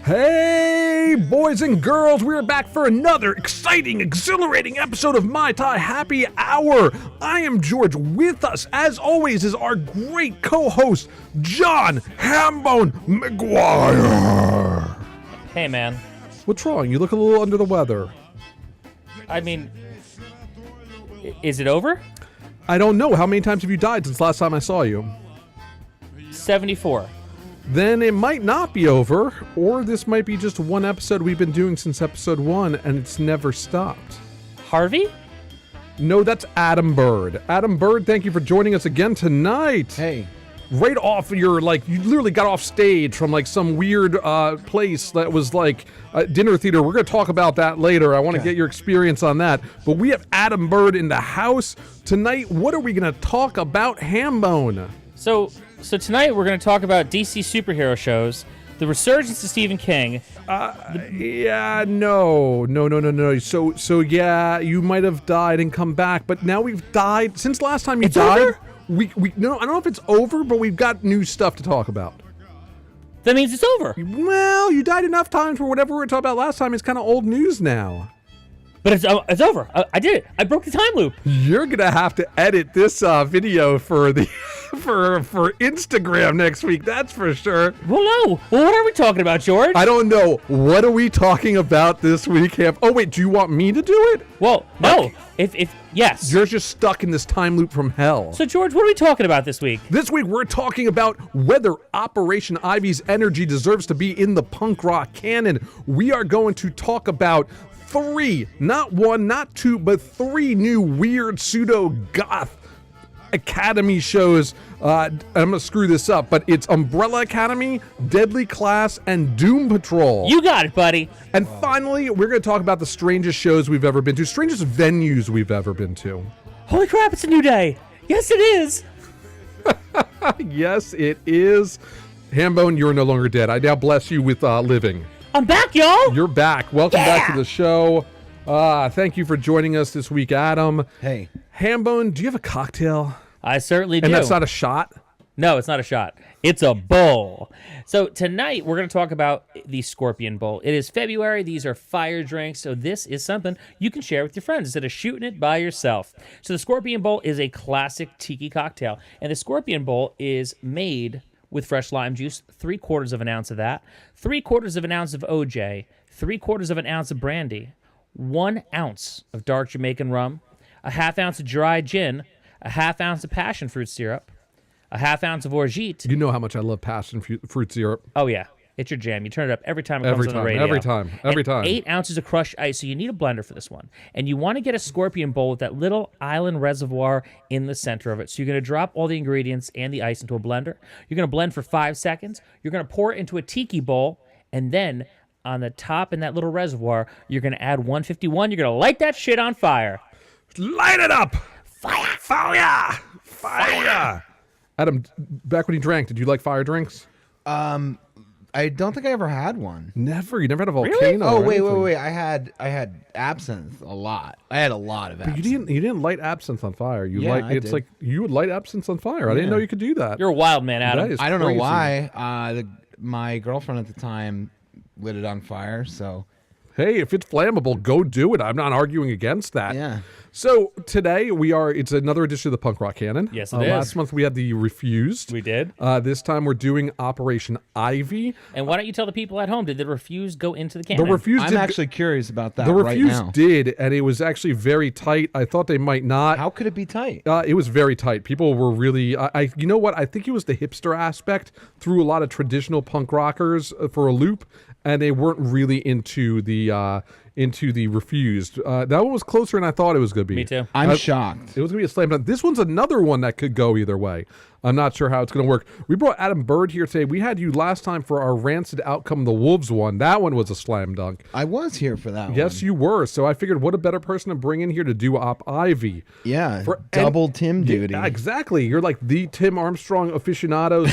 Hey, boys and girls, we're back for another exciting, exhilarating episode of My Tai Happy Hour. I am George. With us, as always, is our great co-host, John Hambone McGuire. Hey, man. What's wrong? You look a little under the weather. I mean, is it over? I don't know. How many times have you died since last time I saw you? 74. Then it might not be over, or this might be just one episode we've been doing since episode 1, and it's never stopped. Harvey? No, that's Adam Bird. Adam Bird, thank you for joining us again tonight. Hey. Right off your, you literally got off stage from, some weird place that was, a dinner theater. We're going to talk about that later. I want to get your experience on that. But we have Adam Bird in the house. Tonight, what are we going to talk about, Hambone? So tonight we're going to talk about DC superhero shows, the resurgence of Stephen King. No. So yeah, you might have died and come back, but now we've died. Since last time you died, over? we no, I don't know if it's over, but we've got new stuff to talk about. That means it's over. Well, you died enough times for whatever we were talking about last time. It's kind of old news now. But it's over. I did it. I broke the time loop. You're gonna have to edit this video for the for Instagram next week. That's for sure. Well, no. Well, what are we talking about, George? I don't know. What are we talking about this week, Ham? Oh wait, do you want me to do it? Well, no. If yes. You're just stuck in this time loop from hell. So, George, what are we talking about this week? This week we're talking about whether Operation Ivy's energy deserves to be in the punk rock canon. We are going to talk about 3, not 1, not 2, but 3 new weird pseudo-goth Academy shows. I'm going to screw this up, but it's Umbrella Academy, Deadly Class, and Doom Patrol. You got it, buddy. And finally, we're going to talk about the strangest shows we've ever been to, strangest venues we've ever been to. Holy crap, it's a new day. Yes, it is. Yes, it is. Hambone, you're no longer dead. I now bless you with living. I'm back, y'all. You're back. Welcome back to the show. Thank you for joining us this week, Adam. Hey. Hambone, do you have a cocktail? I certainly do. And that's not a shot? No, it's not a shot. It's a bowl. So tonight we're going to talk about the Scorpion Bowl. It is February. These are fire drinks. So this is something you can share with your friends instead of shooting it by yourself. So the Scorpion Bowl is a classic tiki cocktail. And the Scorpion Bowl is made with fresh lime juice, 3/4 of an ounce of that, 3/4 of an ounce of OJ, 3/4 of an ounce of brandy, 1 ounce of dark Jamaican rum, a 1/2 ounce of dry gin, a 1/2 ounce of passion fruit syrup, a 1/2 ounce of orgeat. You know how much I love passion fruit syrup. Oh, yeah. It's your jam. You turn it up every time it comes on the radio. Every time. And 8 ounces of crushed ice, so you need a blender for this one. And you want to get a Scorpion Bowl with that little island reservoir in the center of it. So you're going to drop all the ingredients and the ice into a blender. You're going to blend for 5 seconds. You're going to pour it into a tiki bowl. And then on the top in that little reservoir, you're going to add 151. You're going to light that shit on fire. Light it up! Fire! Fire! Fire! Adam, back when you drank, did you like fire drinks? I don't think I ever had one. Never? You never had a volcano? Really? Oh, or anything? wait. I had absinthe a lot. I had a lot of absinthe. You didn't light absinthe on fire. I It's did. like you would light absinthe on fire. I didn't know you could do that. You're a wild man, Adam. That is I don't know crazy. why. My girlfriend at the time lit it on fire, so... Hey, if it's flammable, go do it. I'm not arguing against that. Yeah. So today it's another edition of the Punk Rock Canon. Yes, it is. Last month we had the Refused. We did. This time we're doing Operation Ivy. And why don't you tell the people at home, did the Refused go into the canon? The Refused I'm did, actually curious about that the right Refused now. did, and it was actually very tight. I thought they might not. How could it be tight? It was very tight. People were really, you know what? I think it was the hipster aspect threw a lot of traditional punk rockers for a loop, and they weren't really into the Refused. That one was closer than I thought it was going to be. Me too. I'm shocked. It was going to be a slam dunk. This one's another one that could go either way. I'm not sure how it's going to work. We brought Adam Bird here today. We had you last time for our Rancid Outcome the Wolves one. That one was a slam dunk. I was here for that one. Yes, you were. So I figured what a better person to bring in here to do Op Ivy. Yeah, double Tim duty. Yeah, exactly. You're like the Tim Armstrong aficionado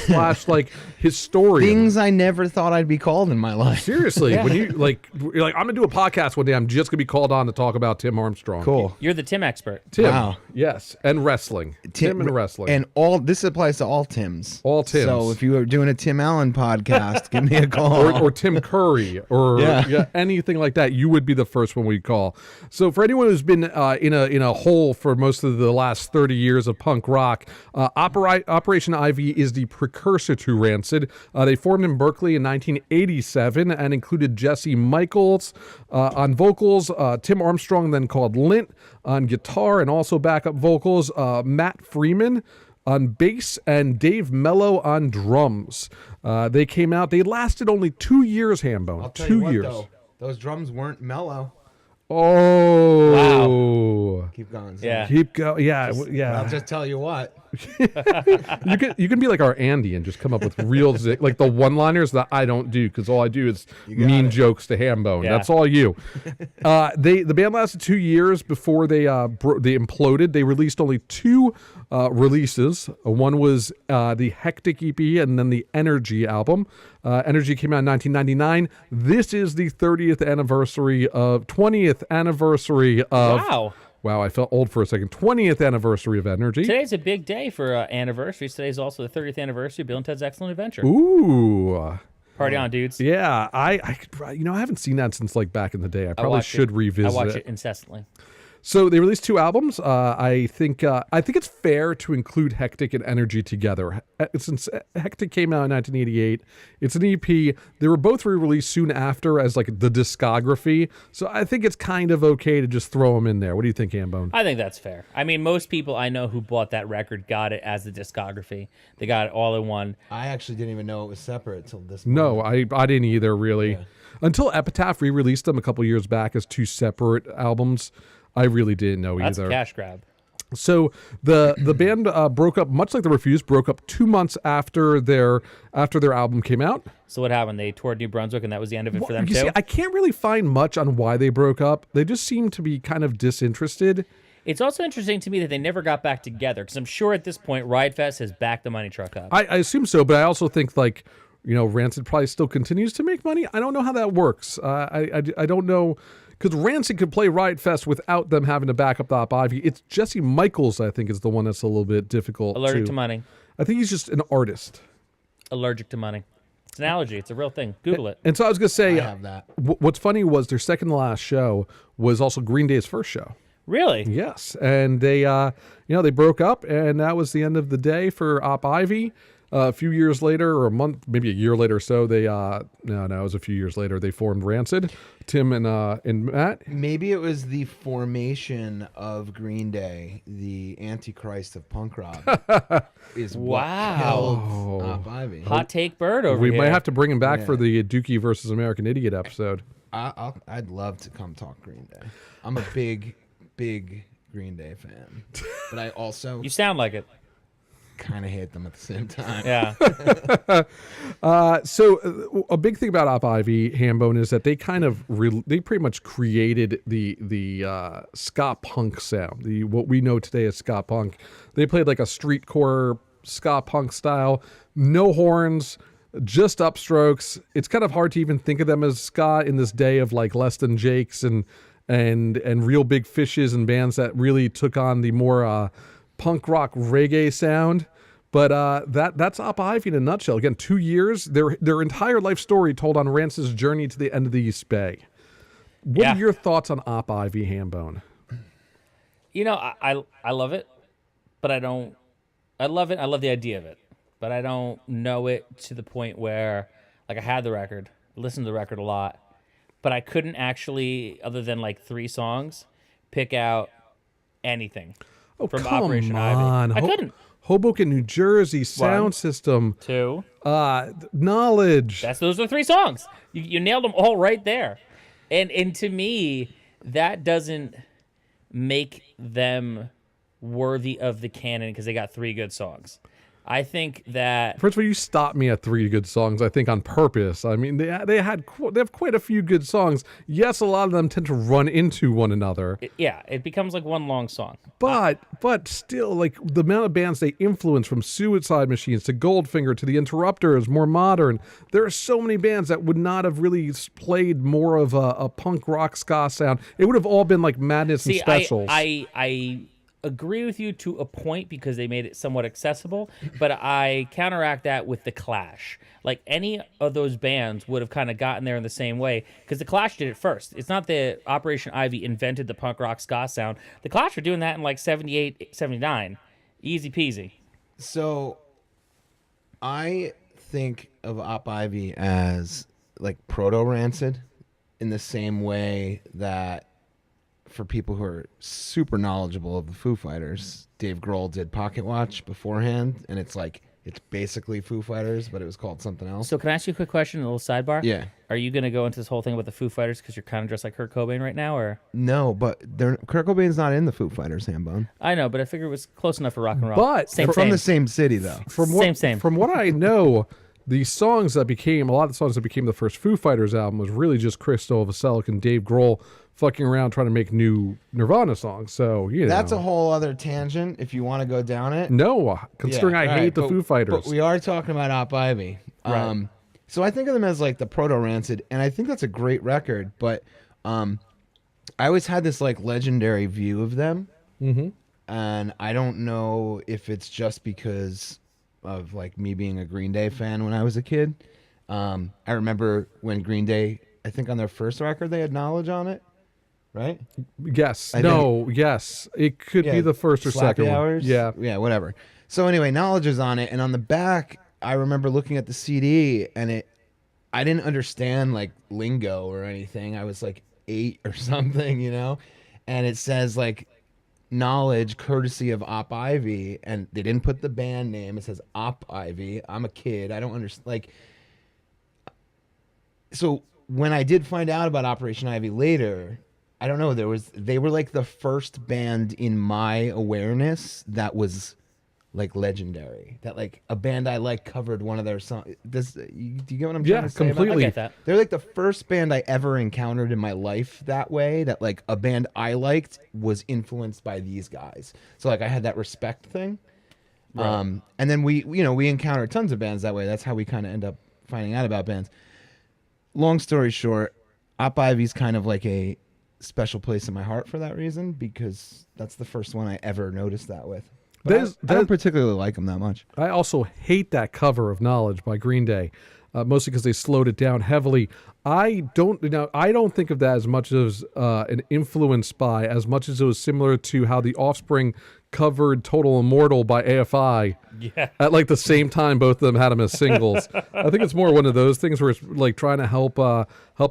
/ historian. Things I never thought I'd be called in my life. Seriously, when you're like, I'm going to do a podcast one day. I'm just going to be called on to talk about Tim Armstrong. Cool. You're the Tim expert. Tim. Wow. Yes. And wrestling. Tim and wrestling. And this applies applies to all Tims. All Tims. So if you are doing a Tim Allen podcast, give me a call. or Tim Curry or Yeah. anything like that, you would be the first one we call. So for anyone who's been in a hole for most of the last 30 years of punk rock, Operation Ivy is the precursor to Rancid. They formed in Berkeley in 1987 and included Jesse Michaels on vocals, Tim Armstrong, then called Lint, on guitar and also backup vocals, Matt Freeman on bass, and Dave Mello on drums. They came out. They lasted only 2 years, Hambone. I'll tell 2 you what, years. though, those drums weren't mellow. Oh. Keep going. Yeah. Keep going. Yeah. Yeah. I'll just tell you what. You can be like our Andy and just come up with real like the one-liners that I don't do, because all I do is mean jokes to Hambone. Yeah. That's all you. The band lasted 2 years before they imploded. They released only two releases. One was the Hectic EP and then the Energy album. Energy came out in 1999. This is the 20th anniversary of. Wow, I felt old for a second. 20th anniversay of Energy. Today's a big day for anniversaries. Today's also the 30th anniversary of Bill and Ted's Excellent Adventure. Ooh. Party on, dudes. Yeah, I haven't seen that since like back in the day. I probably should revisit I watch it incessantly. So they released two albums. I think it's fair to include Hectic and Energy together. Since Hectic came out in 1988, it's an EP. They were both re-released soon after as like the discography. So I think it's kind of okay to just throw them in there. What do you think, Hambone? I think that's fair. I mean, most people I know who bought that record got it as the discography. They got it all in one. I actually didn't even know it was separate until this. No, I didn't either, really. Yeah. Until Epitaph re-released them a couple years back as two separate albums. I really didn't know either. That's a cash grab. So the band broke up, much like the Refused, broke up 2 months after their album came out. So what happened? They toured New Brunswick, and that was the end of it for them you too? See, I can't really find much on why they broke up. They just seem to be kind of disinterested. It's also interesting to me that they never got back together, because I'm sure at this point Riot Fest has backed the money truck up. I assume so, but I also think like, Rancid probably still continues to make money. I don't know how that works. I don't know. Because Rancid could play Riot Fest without them having to back up the Op Ivy. It's Jesse Michaels, I think, is the one that's a little bit difficult. Allergic to money. I think he's just an artist. Allergic to money. It's an allergy. It's a real thing. Google it. And so I was going to say, I have that. What's funny was their second to last show was also Green Day's first show. Really? Yes. And they, they broke up, and that was the end of the day for Op Ivy. A few years later, or a month, maybe a year later or so, they it was a few years later, they formed Rancid. Tim and Matt. Maybe it was the formation of Green Day, the Antichrist of punk rock, is what killed Op Ivy. Hot take bird over We here. might have to bring him back for the Dookie versus American Idiot episode. I'd love to come talk Green Day. I'm a big Green Day fan, but I also You sound like it. kind of hate them at the same time. Yeah. So a big thing about Op Ivy, Hambone, is that they kind of they pretty much created the ska punk sound, what we know today as ska punk. They played like a streetcore ska punk style, no horns, just upstrokes. It's kind of hard to even think of them as ska in this day of like Less Than Jakes and Real Big Fishes and bands that really took on the more punk rock reggae sound. But that's Op Ivy in a nutshell. Again, 2 years, their entire life story told on Rancid's journey to the end of the East Bay. What are your thoughts on Op Ivy, Hambone? I love it, but I don't. I love it. I love the idea of it, but I don't know it to the point where, like, I had the record, listened to the record a lot, but I couldn't actually, other than like 3 songs, pick out anything from Operation Ivy. I couldn't. Hoboken, New Jersey, Sound System. 2. Knowledge. Those are 3 songs. You nailed them all right there. And to me, that doesn't make them worthy of the canon because they got 3 good songs. I think that first of all, you stopped me at 3 good songs. I think on purpose. I mean, they have quite a few good songs. Yes, a lot of them tend to run into one another. It becomes like one long song. But still, like the amount of bands they influence, from Suicide Machines to Goldfinger to the Interrupters, more modern. There are so many bands that would not have really played more of a punk rock ska sound. It would have all been like Madness and Specials. agree with you to a point because they made it somewhat accessible, but I counteract that with The Clash. Like any of those bands would have kind of gotten there in the same way because The Clash did it first. It's not that Operation Ivy invented the punk rock ska sound. The Clash were doing that in like 78, 79. Easy peasy. So I think of Op Ivy as like proto Rancid in the same way that for people who are super knowledgeable of the Foo Fighters, Dave Grohl did Pocket Watch beforehand, and it's like it's basically Foo Fighters, but it was called something else. So can I ask you a quick question, a little sidebar? Yeah. Are you going to go into this whole thing about the Foo Fighters because you're kind of dressed like Kurt Cobain right now, or? No, but Kurt Cobain's not in the Foo Fighters, Hambone. I know, but I figured it was close enough for rock and roll. But same, From same. the same city, though. Same. From what I know, the songs that became, a lot of the songs that became the first Foo Fighters album was really just Chris Novoselic and Dave Grohl fucking around trying to make new Nirvana songs. So, you know. That's a whole other tangent if you want to go down it. No, considering Yeah, I all hate right, the but- Foo Fighters. But we are talking about Op Ivy. Right. So I think of them as like the proto Rancid, and I think that's a great record, but I always had this like legendary view of them. Mm-hmm. And I don't know if it's just because of like me being a Green Day fan when I was a kid. I remember when Green Day, I think on their first record, they had Knowledge on it, right? Yes. I Yes. It could be the first or Slappy second Hours. one. Yeah. Yeah, whatever. So anyway, Knowledge is on it, and on the back, I remember looking at the CD, and I didn't understand like lingo or anything. I was like 8 or something, you know, and it says like Knowledge courtesy of Op Ivy, and they didn't put the band name. It says Op Ivy. I'm a kid. I don't understand. Like, so when I did find out about Operation Ivy later, I don't know. They were like the first band in my awareness that was like legendary. That like a band I like covered one of their songs. Do you get what I'm trying to say? about completely. I get that. They're like the first band I ever encountered in my life that way, that like a band I liked was influenced by these guys. So like I had that respect thing. Right. And then we encountered tons of bands that way. That's how we kind of end up finding out about bands. Long story short, Op Ivy's kind of like a special place in my heart for that reason, because that's the first one I ever noticed that with. But I don't particularly like them that much. I also hate that cover of Knowledge by Green Day, mostly because they slowed it down heavily. I don't think of that as much as an influence by, as much as it was similar to how the Offspring covered Total Immortal by AFI. Yeah. At like the same time, both of them had them as singles. I think it's more one of those things where it's like trying to help a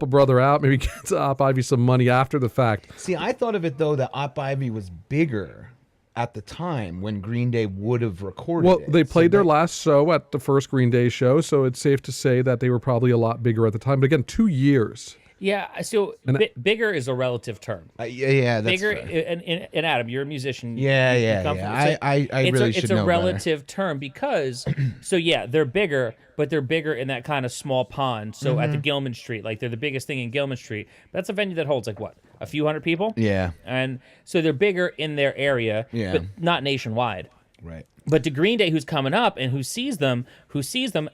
brother out, maybe get Op Ivy some money after the fact. See, I thought of it though that Op Ivy was bigger at the time when Green Day would have recorded Well, it. they played their last show at the first Green Day show, so it's safe to say that they were probably a lot bigger at the time. But again, 2 years. Yeah, so bigger is a relative term. Yeah, that's Bigger, fair. and Adam, you're a musician. Yeah, you yeah, come yeah. from- so I it's really a, should It's know a better. relative term because, so yeah, they're bigger, but they're bigger in that kind of small pond. So at the Gilman Street, like they're the biggest thing in Gilman Street. That's a venue that holds like what, a few hundred people? Yeah, And so they're bigger in their area, Yeah. but not nationwide. right. But to Green Day, who's coming up and who sees them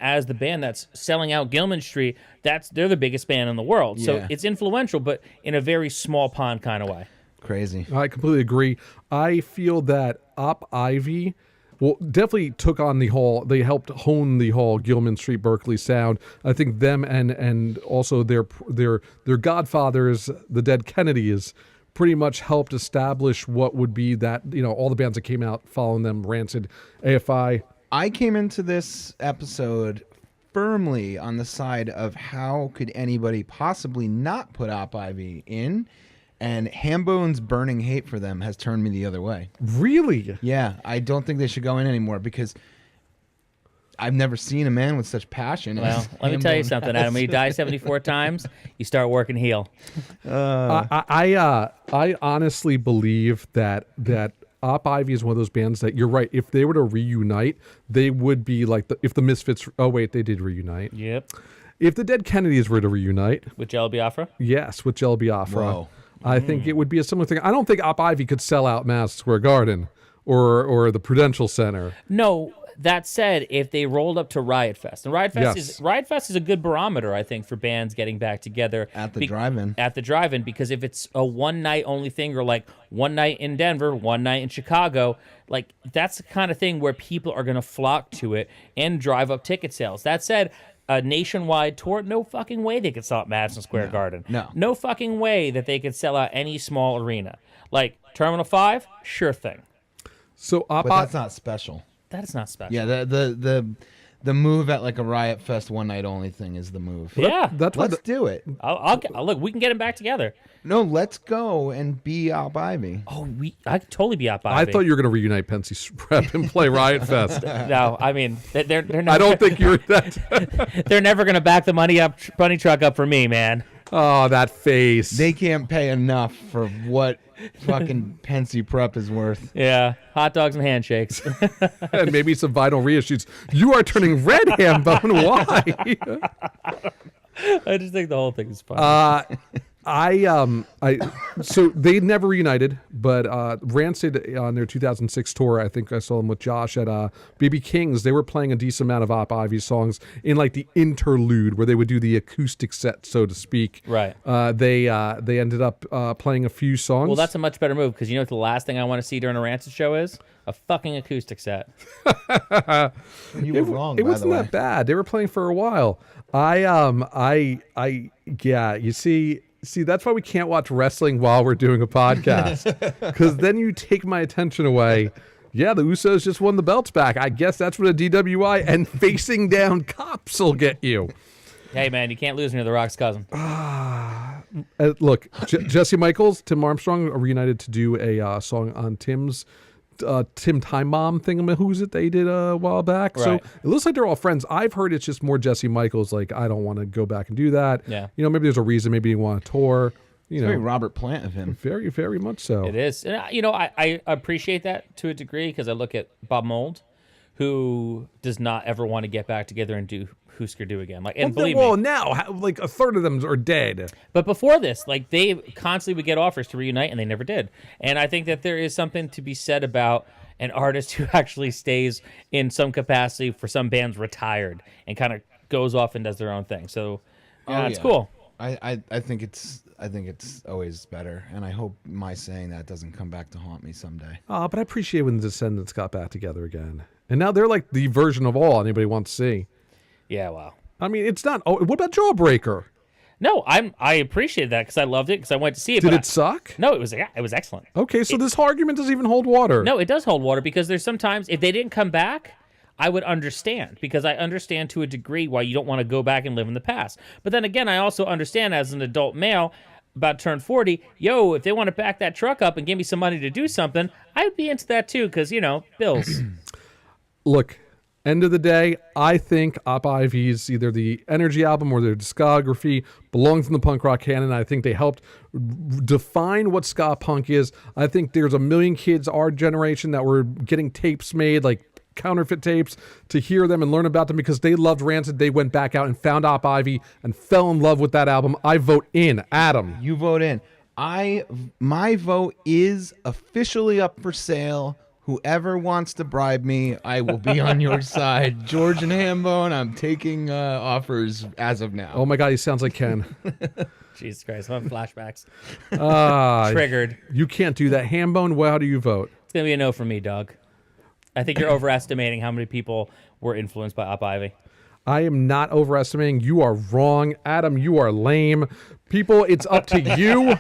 as the band that's selling out Gilman Street, they're the biggest band in the world. So Yeah. it's influential, but in a very small pond kind of way. Crazy. I completely agree. I feel that Op Ivy, well, definitely took on the whole. They helped hone the whole Gilman Street Berkeley sound. I think them and also their godfathers, the Dead Kennedys, pretty much helped establish what would be that, all the bands that came out following them, Rancid, AFI. I came into this episode firmly on the side of how could anybody possibly not put Op Ivy in, and Hambone's burning hate for them has turned me the other way. Really? Yeah, I don't think they should go in anymore because I've never seen a man with such passion. Well, as let me tell you Hambone something, has. Adam. When you die 74 times, you start working heel. I honestly believe that Op Ivy is one of those bands that, you're right, if they were to reunite, they would be like if the Misfits. Oh wait, they did reunite. Yep. If the Dead Kennedys were to reunite, With Jello Biafra? yes, with Jello Biafra, Whoa. I think it would be a similar thing. I don't think Op Ivy could sell out Madison Square Garden or the Prudential Center. No, That said, if they rolled up to Riot Fest, and Riot Fest Yes. is a good barometer, I think, for bands getting back together At the drive-in. At the drive-in, because if it's a one night only thing, or like one night in Denver, one night in Chicago, like that's the kind of thing where people are gonna flock to it and drive up ticket sales. That said, a nationwide tour, no fucking way they could sell out Madison Square Garden. No fucking way that they could sell out any small arena. Like Terminal 5, sure thing. So But that's not special. That is not special. Yeah, the move at like a Riot Fest one night only thing is the move. Yeah. That's why Let's do it. I'll look. We can get them back together. No, let's go and be Op Ivy. Oh, I could totally be up. I thought you were going to reunite Pensy Prep and play Riot Fest. No, I mean they're never, I don't think you're that. they're never gonna back the bunny truck up for me, man. Oh, that face. They can't pay enough for what fucking Pensy Prep is worth. Yeah, hot dogs and handshakes. And maybe some vinyl reissues. You are turning red, Hambone. Why? I just think the whole thing is fun. So they never reunited, but Rancid on their 2006 tour, I think I saw them with Josh at BB King's. They were playing a decent amount of Op Ivy songs in like the interlude where they would do the acoustic set, so to speak. Right. They ended up playing a few songs. Well, that's a much better move, because you know what the last thing I want to see during a Rancid show is? A fucking acoustic set. You were wrong, It by the wasn't way. that bad. They were playing for a while. Yeah. You see, that's why we can't watch wrestling while we're doing a podcast, because then you take my attention away. Yeah, the Usos just won the belts back. I guess that's what a DWI and facing down cops will get you. Hey, man, you can't lose when you're The Rock's cousin. Look, Jesse Michaels, Tim Armstrong are reunited to do a song on Tim's Tim Time Bomb thing. Who's it they did a while back? So Right. it looks like they're all friends. I've heard it's just more Jesse Michaels. Like, I don't want to go back and do that. Yeah. You know, maybe there's a reason. Maybe you want to tour. You Very know, Robert Plant of him. very, very much so. It is. And, I appreciate that to a degree, because I look at Bob Mould, who does not ever want to get back together and do Husker Du again. Like, and believe well, me. now, like a third of them are dead. But before this, like, they constantly would get offers to reunite, and they never did. And I think that there is something to be said about an artist who actually stays in some capacity for some bands retired and kind of goes off and does their own thing. So, it's cool. I think it's always better, and I hope my saying that doesn't come back to haunt me someday. But I appreciate when the Descendants got back together again. And now they're like the version of all anybody wants to see. Yeah, wow. I mean, it's not. Oh, what about Jawbreaker? No, I appreciate that, because I loved it, because I went to see it. Did but it suck? No, it was excellent. Okay, so this argument doesn't even hold water. No, it does hold water, because there's sometimes, if they didn't come back, I would understand, because I understand to a degree why you don't want to go back and live in the past. But then again, I also understand as an adult male about to turn 40, if they want to back that truck up and give me some money to do something, I would be into that too, because, bills. Look, end of the day, I think Op Ivy's either the Energy album or their discography belongs in the punk rock canon. I think they helped define what ska punk is. I think there's a million kids our generation that were getting tapes made, like counterfeit tapes, to hear them and learn about them because they loved Rancid. They went back out and found Op Ivy and fell in love with that album. I vote in. Adam. You vote in. My vote is officially up for sale. Whoever wants to bribe me, I will be on your side. George and Hambone, I'm taking offers as of now. Oh my God, he sounds like Ken. Jesus Christ, I'm having flashbacks. Ah, Triggered. you can't do that. Hambone, well, how do you vote? It's going to be a no from me, Doug. I think you're overestimating how many people were influenced by Op Ivy. I am not overestimating. You are wrong. Adam, you are lame. People, it's up to you.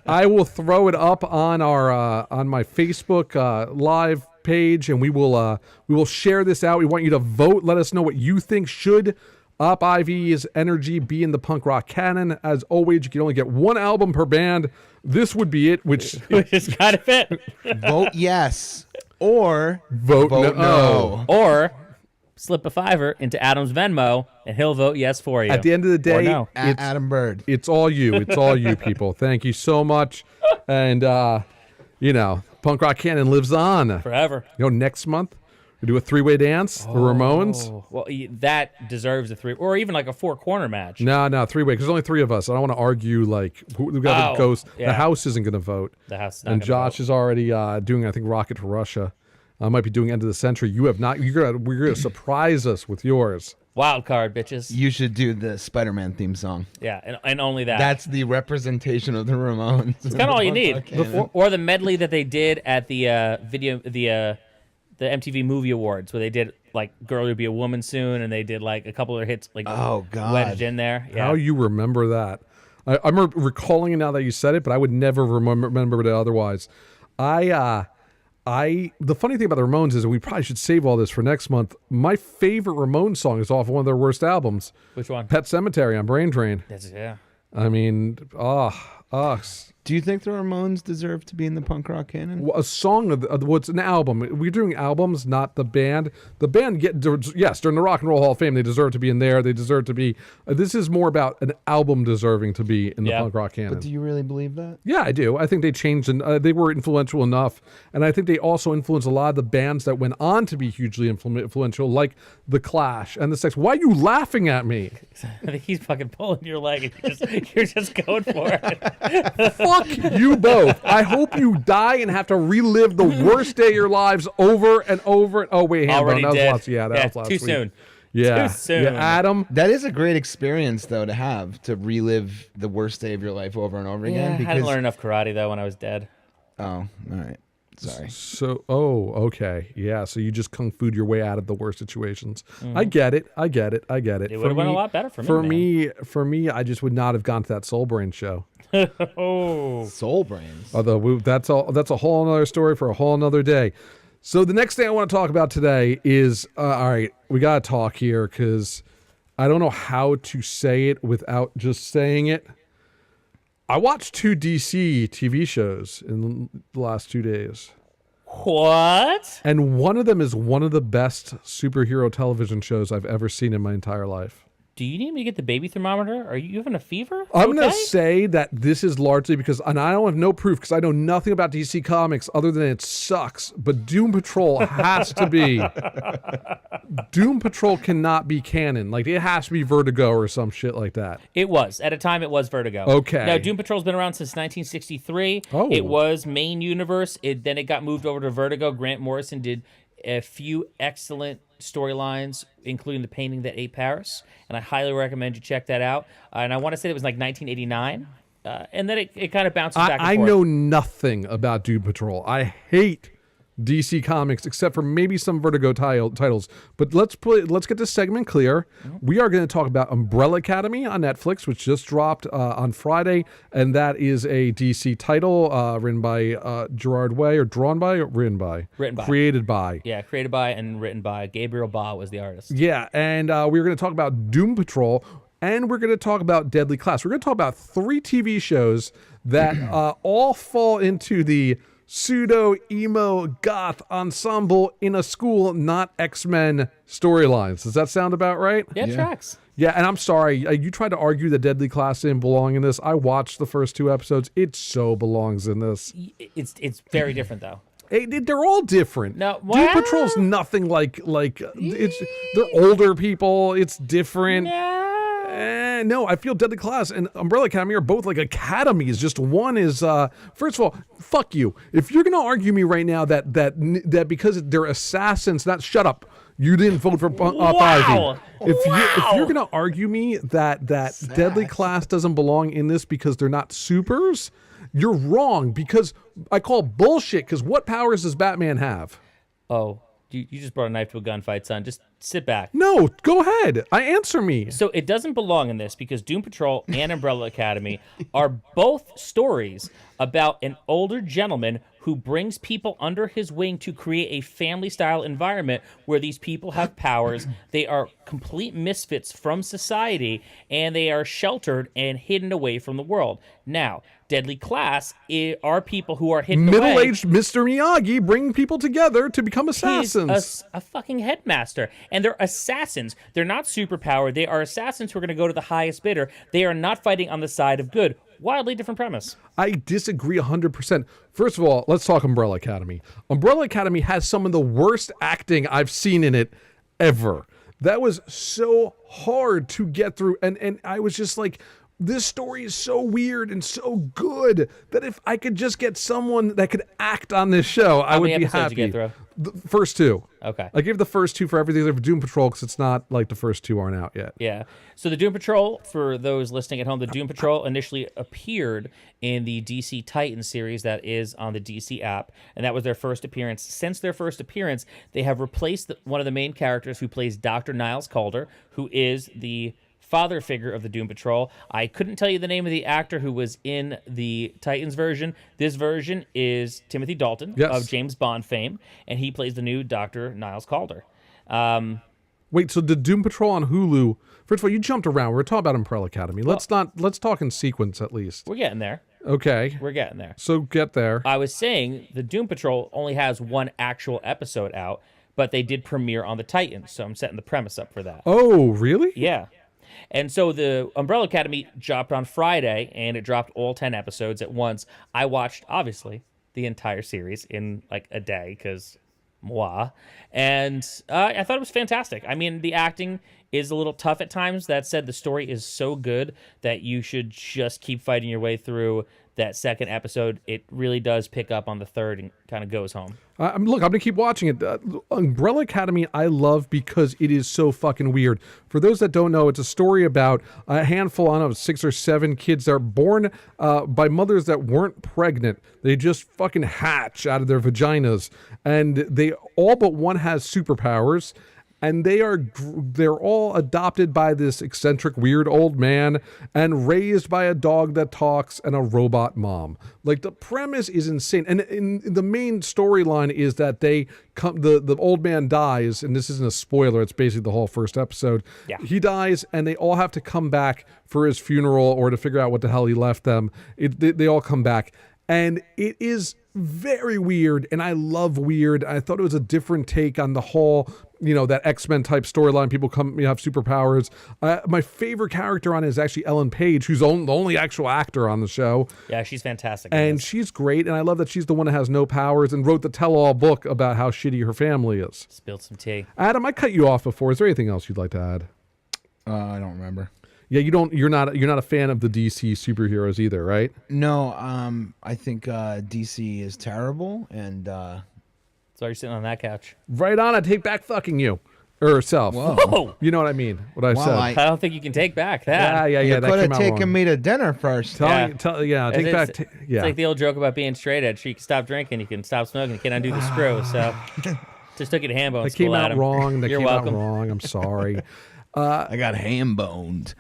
I will throw it up on our on my Facebook live page, and we will share this out. We want you to vote. Let us know what you think. Should Op Ivy's energy be in the punk rock canon? As always, you can only get one album per band. This would be it, which Which is kind of it. Vote yes or vote no. Or slip a $5 into Adam's Venmo, and he'll vote yes for you. At the end of the Or day, no. At Adam Bird. it's all you. It's all you, people. Thank you so much. And, Punk Rock Canon lives on. Forever. Next month, we do a three-way dance, the Ramones. Oh, well, that deserves a 3, or even like a 4-corner match. No, three-way, because there's only three of us. I don't want to argue, we got to go. yeah. The house isn't going to vote. The house is not And gonna Josh vote. is already doing, I think, Rocket to Russia I might be doing End of the Century. You have not. We're gonna surprise us with yours. Wild card, bitches. You should do the Spider-Man theme song. Yeah, and only that. That's the representation of the Ramones. It's kind of all you need. Or the medley that they did at the the MTV Movie Awards, where they did like "Girl, You'll Be a Woman Soon," and they did like a couple of hits, like Oh, God. wedged in there. Yeah. How you remember that? I'm recalling it now that you said it, but I would never remember it otherwise. The funny thing about the Ramones is, and we probably should save all this for next month. My favorite Ramones song is off one of their worst albums, Which one? Pet Cemetery on Brain Drain. Yeah. I mean, Do you think the Ramones deserve to be in the punk rock canon? a song of what's an album. We're doing albums, not the band. The band, yes, they're in the Rock and Roll Hall of Fame. They deserve to be in there. They deserve to be. This is more about an album deserving to be in the Yeah. punk rock canon. But do you really believe that? Yeah, I do. I think they changed, and they were influential enough, and I think they also influenced a lot of the bands that went on to be hugely influential, like The Clash and the Sex. Why are you laughing at me? I think he's fucking pulling your leg, and you're just going for it. Fuck you both. I hope you die and have to relive the worst day of your lives over and over. Oh wait, Hambone, Already that was dead. last. Yeah, that was last too week. soon. Yeah, Too soon. Yeah, Adam. That is a great experience, though, to have, to relive the worst day of your life over and over again. I hadn't learned enough karate though when I was dead. Oh, all right. Sorry. So, okay, yeah. So you just kung fu'd your way out of the worst situations. I get it. It would have went a lot better for me. For me, I just would not have gone to that Soul Brain show. Oh, Soul Brains. Although that's a whole other story for a whole another day. So the next thing I want to talk about today is all right. We got to talk here because I don't know how to say it without just saying it. I watched 2 DC TV shows in the last 2 days. what? And one of them is one of the best superhero television shows I've ever seen in my entire life. Do you need me to get the baby thermometer? Are you having a fever? I'm Okay? going to say that this is largely because, and I don't have no proof because I know nothing about DC Comics other than it sucks, but Doom Patrol has to be. Doom Patrol cannot be canon. Like, it has to be Vertigo or some shit like that. It was. At a time, it was Vertigo. Okay. Now, Doom Patrol's been around since 1963. Oh. It was main universe. Then it got moved over to Vertigo. Grant Morrison did a few excellent storylines, including The Painting That Ate Paris. And I highly recommend you check that out. And I want to say it was like 1989. And then it kind of bounces back and I forth. know nothing about Doom Patrol. I hate DC Comics except for maybe some Vertigo titles. But let's get this segment clear. We are going to talk about Umbrella Academy on Netflix, which just dropped on Friday, and that is a DC title written by Gerard Way, or drawn by, or written by, created by. Yeah, created by and written by Gabriel Ba was the artist. Yeah, and we're going to talk about Doom Patrol. And we're going to talk about Deadly Class. We're going to talk about 3 TV shows that all fall into the pseudo emo goth ensemble in a school, not X-Men storylines. Does that sound about right? Yeah, it tracks. Yeah, and I'm sorry, you tried to argue that Deadly Class didn't belong in this. I watched the first 2 episodes. It so belongs in this. It's very different though. They're all different. No, Doom well- Patrol's nothing like they're older people. It's different. No, I feel Deadly Class and Umbrella Academy are both like academies. Just one is, first of all, fuck you. If you're gonna argue me right now that because they're assassins, shut up. You didn't vote for Ivy. If you're gonna argue me that Deadly Class doesn't belong in this because they're not supers, you're wrong. Because I call bullshit. Because what powers does Batman have? Oh, you just brought a knife to a gunfight, son. Just sit back. No, go ahead. Answer me. So it doesn't belong in this because Doom Patrol and Umbrella Academy are both stories about an older gentleman who brings people under his wing to create a family-style environment where these people have powers. They are complete misfits from society, and they are sheltered and hidden away from the world. Now, Deadly Class are people who are hidden away. Middle-aged Mr. Miyagi bringing people together to become assassins. He's a fucking headmaster. And they're assassins. They're not superpowered. They are assassins who are going to go to the highest bidder. They are not fighting on the side of good. Wildly different premise. I disagree 100%. First of all, let's talk Umbrella Academy. Umbrella Academy has some of the worst acting I've seen in it ever. That was so hard to get through. And I was just like, this story is so weird and so good that if I could just get someone that could act on this show, I would be many episodes happy. you get through? The first two. Okay. I gave the first two for everything except for Doom Patrol because it's not like the first two aren't out yet. Yeah. So the Doom Patrol, for those listening at home, the Doom Patrol initially appeared in the DC Titans series that is on the DC app, and that was their first appearance. Since their first appearance, they have replaced one of the main characters who plays Dr. Niles Calder, who is the father figure of the Doom Patrol. I couldn't tell you the name of the actor who was in the Titans version. This version is Timothy Dalton of James Bond fame, and he plays the new Dr. Niles Calder. Wait, so the Doom Patrol on Hulu? First of all, you jumped around. We're talking about Umbrella Academy. Let's talk in sequence at least. We're getting there. Okay. We're getting there. So get there. I was saying the Doom Patrol only has one actual episode out, but they did premiere on the Titans, so I'm setting the premise up for that. Oh, really? Yeah. And so the Umbrella Academy dropped on Friday, and it dropped all 10 episodes at once. I watched, obviously, the entire series in like a day because moi. And I thought it was fantastic. I mean, the acting is a little tough at times. That said, the story is so good that you should just keep fighting your way through that second episode. It really does pick up on the third and kind of goes home. Look, I'm going to keep watching it. Umbrella Academy I love because it is so fucking weird. For those that don't know, it's a story about a handful, I don't know, 6 or 7 kids that are born by mothers that weren't pregnant. They just fucking hatch out of their vaginas. And they all but one has superpowers. And they're all adopted by this eccentric, weird old man and raised by a dog that talks and a robot mom. Like, the premise is insane. And in the main storyline is that the old man dies, and this isn't a spoiler, it's basically the whole first episode. Yeah. He dies, and they all have to come back for his funeral or to figure out what the hell he left them. They all come back. And it is very weird, and I love weird. I thought it was a different take on the whole, that X-Men type storyline. People have superpowers. My favorite character on it is actually Ellen Page, who's the only actual actor on the show. Yeah, she's fantastic. And she's great, and I love that she's the one that has no powers and wrote the tell-all book about how shitty her family is. Spilled some tea. Adam, I cut you off before. Is there anything else you'd like to add? I don't remember. Yeah, you're not a fan of the DC superheroes either, right? No, I think DC is terrible, and So you're sitting on that couch. Right on, I take back fucking you. Or herself. Whoa. You know what I mean? What I said. I don't think you can take back that. Yeah. you That could came have out taken wrong. me to dinner first. Take It's back. Yeah. It's like the old joke about being straight edge. You can stop drinking, you can stop smoking, you can't undo the screw. So just took it to ham bone That school, came out Adam. wrong. That You're came welcome. out wrong. I'm sorry. I got ham boned.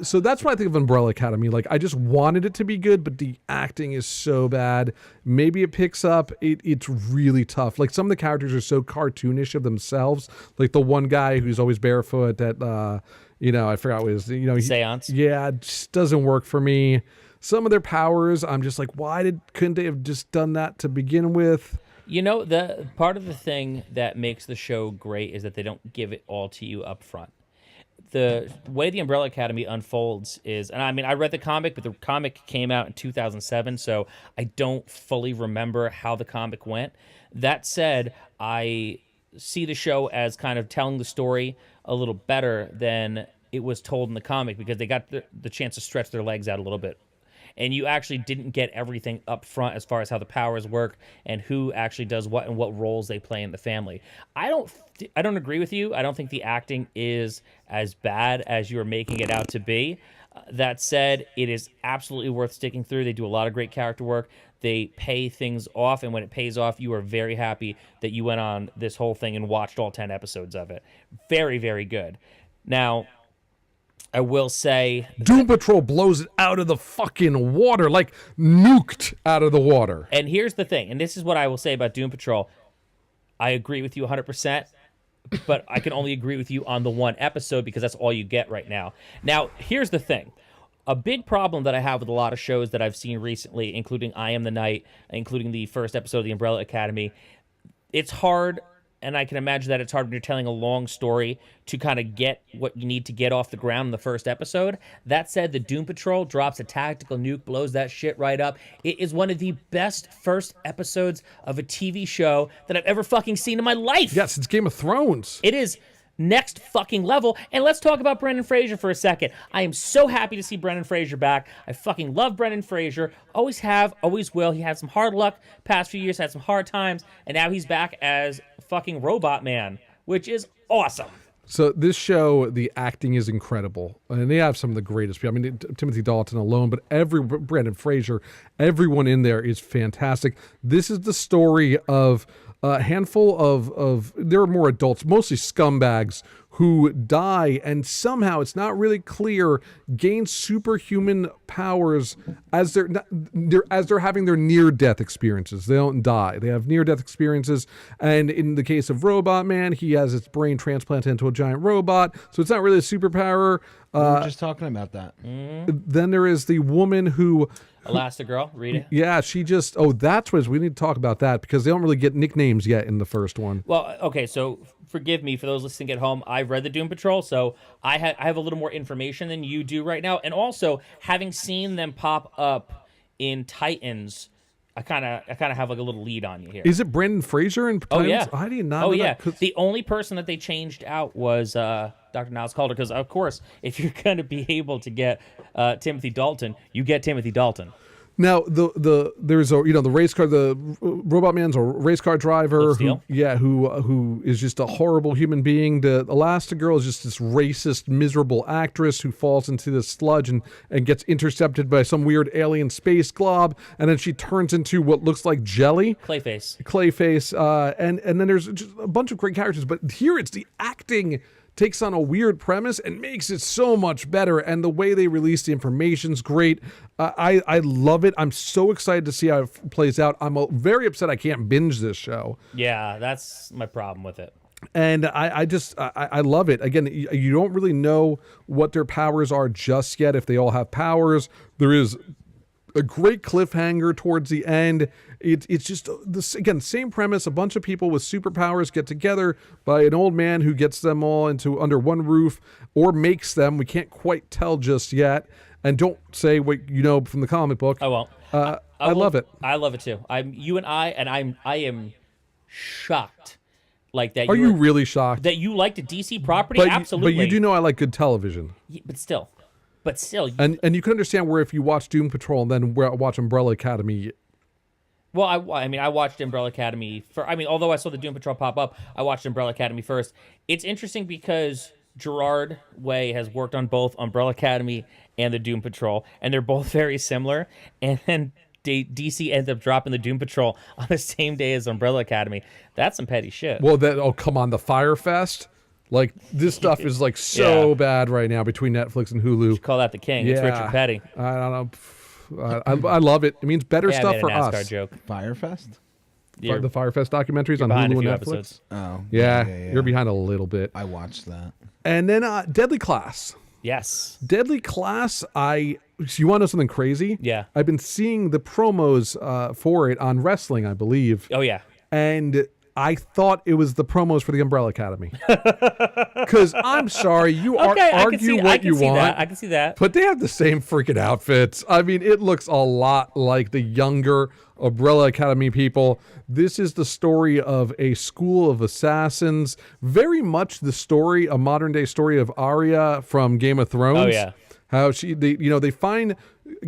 So that's what I think of Umbrella Academy. Like, I just wanted it to be good, but the acting is so bad. Maybe it picks up. It's really tough. Like, some of the characters are so cartoonish of themselves. Like the one guy who's always barefoot that, I forgot what his, Seance? Yeah, it just doesn't work for me. Some of their powers, I'm just like, couldn't they have just done that to begin with? The part of the thing that makes the show great is that they don't give it all to you up front. The way the Umbrella Academy unfolds is, and I mean, I read the comic, but the comic came out in 2007, so I don't fully remember how the comic went. That said, I see the show as kind of telling the story a little better than it was told in the comic because they got the chance to stretch their legs out a little bit. And you actually didn't get everything up front as far as how the powers work and who actually does what and what roles they play in the family. I don't agree with you. I don't think the acting is as bad as you are making it out to be. That said, it is absolutely worth sticking through. They do a lot of great character work. They pay things off, and when it pays off, you are very happy that you went on this whole thing and watched all 10 episodes of it. Very, very good. Now, I will say Doom Patrol blows it out of the fucking water, like nuked out of the water. And here's the thing, and this is what I will say about Doom Patrol. I agree with you 100%, but I can only agree with you on the one episode because that's all you get right now. Now, here's the thing. A big problem that I have with a lot of shows that I've seen recently, including I Am the Night, including the first episode of The Umbrella Academy, it's hard, and I can imagine that it's hard when you're telling a long story to kind of get what you need to get off the ground in the first episode. That said, the Doom Patrol drops a tactical nuke, blows that shit right up. It is one of the best first episodes of a TV show that I've ever fucking seen in my life. Yes, it's Game of Thrones. It is next fucking level. And let's talk about Brendan Fraser for a second. I am so happy to see Brendan Fraser back. I fucking love Brendan Fraser. Always have, always will. He had some hard luck past few years, had some hard times, and now he's back as fucking Robot Man, which is awesome. So this show, the acting is incredible, and they have some of the greatest people. I mean, Timothy Dalton alone, but Brendan Fraser, everyone in there is fantastic. This is the story of a handful of there are more adults, mostly scumbags, who die, and somehow it's not really clear, gain superhuman powers as they're having their near-death experiences. They don't die; they have near-death experiences. And in the case of Robot Man, he has his brain transplanted into a giant robot, so it's not really a superpower. We were just talking about that. Then there is the woman who. Elastigirl, read it. Yeah, she just. Oh, that's what we need to talk about that because they don't really get nicknames yet in the first one. Well, okay, so forgive me for those listening at home. I've read the Doom Patrol, so I have a little more information than you do right now. And also, having seen them pop up in Titans, I kind of have like a little lead on you here. Is it Brendan Fraser in Oh Titans? yeah. I did not. Oh know yeah. that, 'cause- The only person that they changed out was Dr. Niles Calder, because of course, if you're going to be able to get Timothy Dalton, you get Timothy Dalton. Now there's a the race car, the Robot Man's a race car driver who is just a horrible human being. The Elastigirl is just this racist, miserable actress who falls into the sludge and gets intercepted by some weird alien space glob, and then she turns into what looks like jelly. Clayface, and then there's just a bunch of great characters, but here it's the acting takes on a weird premise and makes it so much better, and the way they release the information's great. I love it. I'm so excited to see how it plays out. I'm very upset I can't binge this show. Yeah, that's my problem with it. And I love it. Again, you don't really know what their powers are just yet, if they all have powers. There is a great cliffhanger towards the end. It's just this, again, same premise. A bunch of people with superpowers get together by an old man who gets them all into under one roof, or makes them. We can't quite tell just yet. And don't say what you know from the comic book. I won't. I love it. I love it too. I am shocked. Like that. Are you really shocked? that you liked a DC property? But Absolutely. but you do know I like good television. But still. And you can understand where if you watch Doom Patrol and then watch Umbrella Academy. Well, I mean, I watched Umbrella Academy although I saw the Doom Patrol pop up, I watched Umbrella Academy first. It's interesting because Gerard Way has worked on both Umbrella Academy and the Doom Patrol, and they're both very similar. And then DC ends up dropping the Doom Patrol on the same day as Umbrella Academy. That's some petty shit. Well, come on, the Fire Fest. Like, this stuff is like so bad right now between Netflix and Hulu. You call that the king. It's Richard Petty. I don't know. I love it. It means better Yeah, I stuff made a for NASCAR us. joke. Firefest? You're The Firefest documentaries on behind Hulu a few and Netflix. episodes. Oh. Yeah, you're behind a little bit. I watched that. And then Deadly Class. Yes. Deadly Class, so you want to know something crazy? Yeah. I've been seeing the promos for it on wrestling, I believe. Oh, yeah. And I thought it was the promos for the Umbrella Academy. Because I'm sorry, you argue what you want. I can see that. But they have the same freaking outfits. I mean, it looks a lot like the younger Umbrella Academy people. This is the story of a school of assassins. Very much the story, a modern day story of Arya from Game of Thrones. Oh, yeah. How they find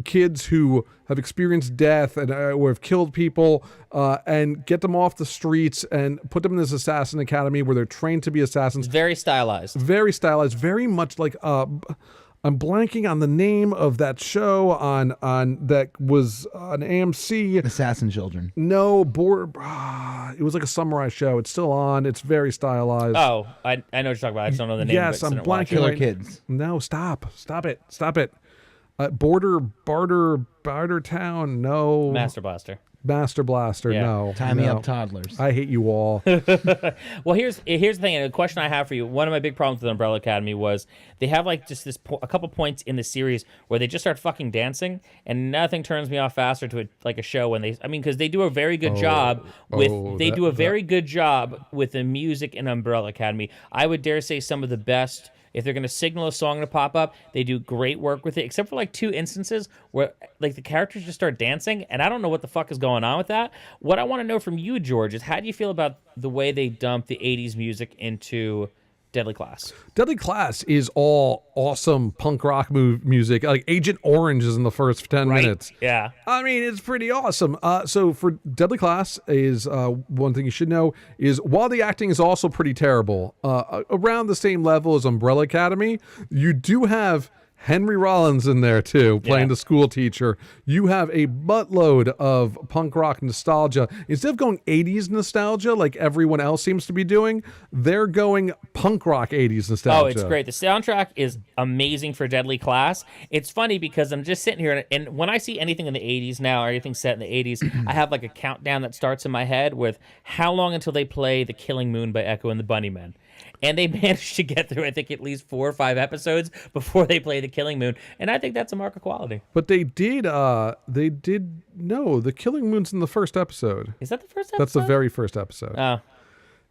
kids who have experienced death and or have killed people and get them off the streets and put them in this assassin academy where they're trained to be assassins. Very stylized. Very stylized. Very much like I'm blanking on the name of that show on that was on AMC. Assassin Children. No, it was like a samurai show. It's still on. It's very stylized. Oh, I know what you're talking about. I just don't know the name. Yes, but I'm didn't watch blanking. it. Killer right- Kids. No, stop it. Barter Town. No. Master Blaster. Master Blaster. Yeah. No. Tie Me no. Up Toddlers. I hate you all. Well, here's the thing, and a question I have for you. One of my big problems with Umbrella Academy was they have like just a couple points in the series where they just start fucking dancing, and nothing turns me off faster to a show when because they do a very good job with good job with the music in Umbrella Academy. I would dare say some of the best. If they're going to signal a song to pop up, they do great work with it, except for like 2 instances where like the characters just start dancing, and I don't know what the fuck is going on with that. What I want to know from you, George, is how do you feel about the way they dump the 80s music into Deadly Class? Deadly Class is all awesome punk rock music. Like Agent Orange is in the first 10 minutes. Yeah. I mean, it's pretty awesome. So for Deadly Class is one thing you should know is while the acting is also pretty terrible, around the same level as Umbrella Academy, you do have Henry Rollins in there too, playing the school teacher. You have a buttload of punk rock nostalgia. Instead of going 80s nostalgia like everyone else seems to be doing, they're going punk rock 80s nostalgia. Oh, it's great. The soundtrack is amazing for Deadly Class. It's funny because I'm just sitting here, and when I see anything in the 80s now, or anything set in the 80s, I have like a countdown that starts in my head with how long until they play The Killing Moon by Echo and the Bunnymen. And they managed to get through, I think, at least 4 or 5 episodes before they play The Killing Moon. And I think that's a mark of quality. But they did no, The Killing Moon's in the first episode. Is that the first episode? That's the very first episode. Oh.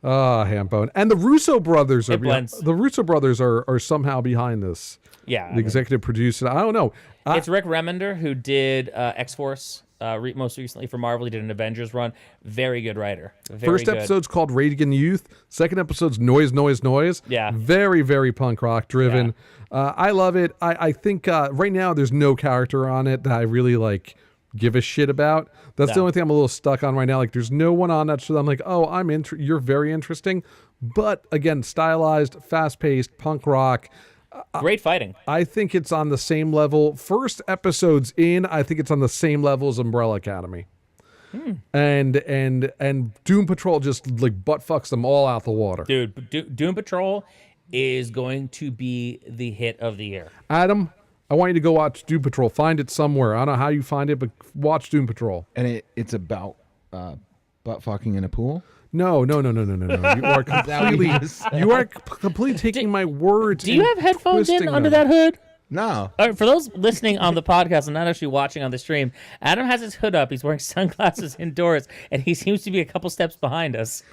Hambone. And the Russo brothers are behind, blends. the Russo brothers are somehow behind this. Yeah. The executive producer. I don't know. It's Rick Remender who did X-Force most recently for Marvel. He did an Avengers run. Very good writer. First episode's called Radiant Youth. Second episode's Noise, Noise, Noise. Yeah. Very, very punk rock driven. I love it. I think right now there's no character on it that I really like give a shit about. That's the only thing I'm a little stuck on right now. Like there's no one on that show that I'm like, oh, you're very interesting. But again, stylized, fast-paced, punk rock. Great fighting. I think it's on the same level. First episode's in, I think it's on the same level as Umbrella Academy. And Doom Patrol just like butt fucks them all out the water. Dude, Doom Patrol is going to be the hit of the year. Adam, I want you to go watch Doom Patrol. Find it somewhere. I don't know how you find it, but watch Doom Patrol. And it's about butt fucking in a pool. No. You are completely taking my words. Do you have headphones in twisting under them. that hood? No. All right, for those listening on the podcast and not actually watching on the stream, Adam has his hood up. He's wearing sunglasses indoors, and he seems to be a couple steps behind us.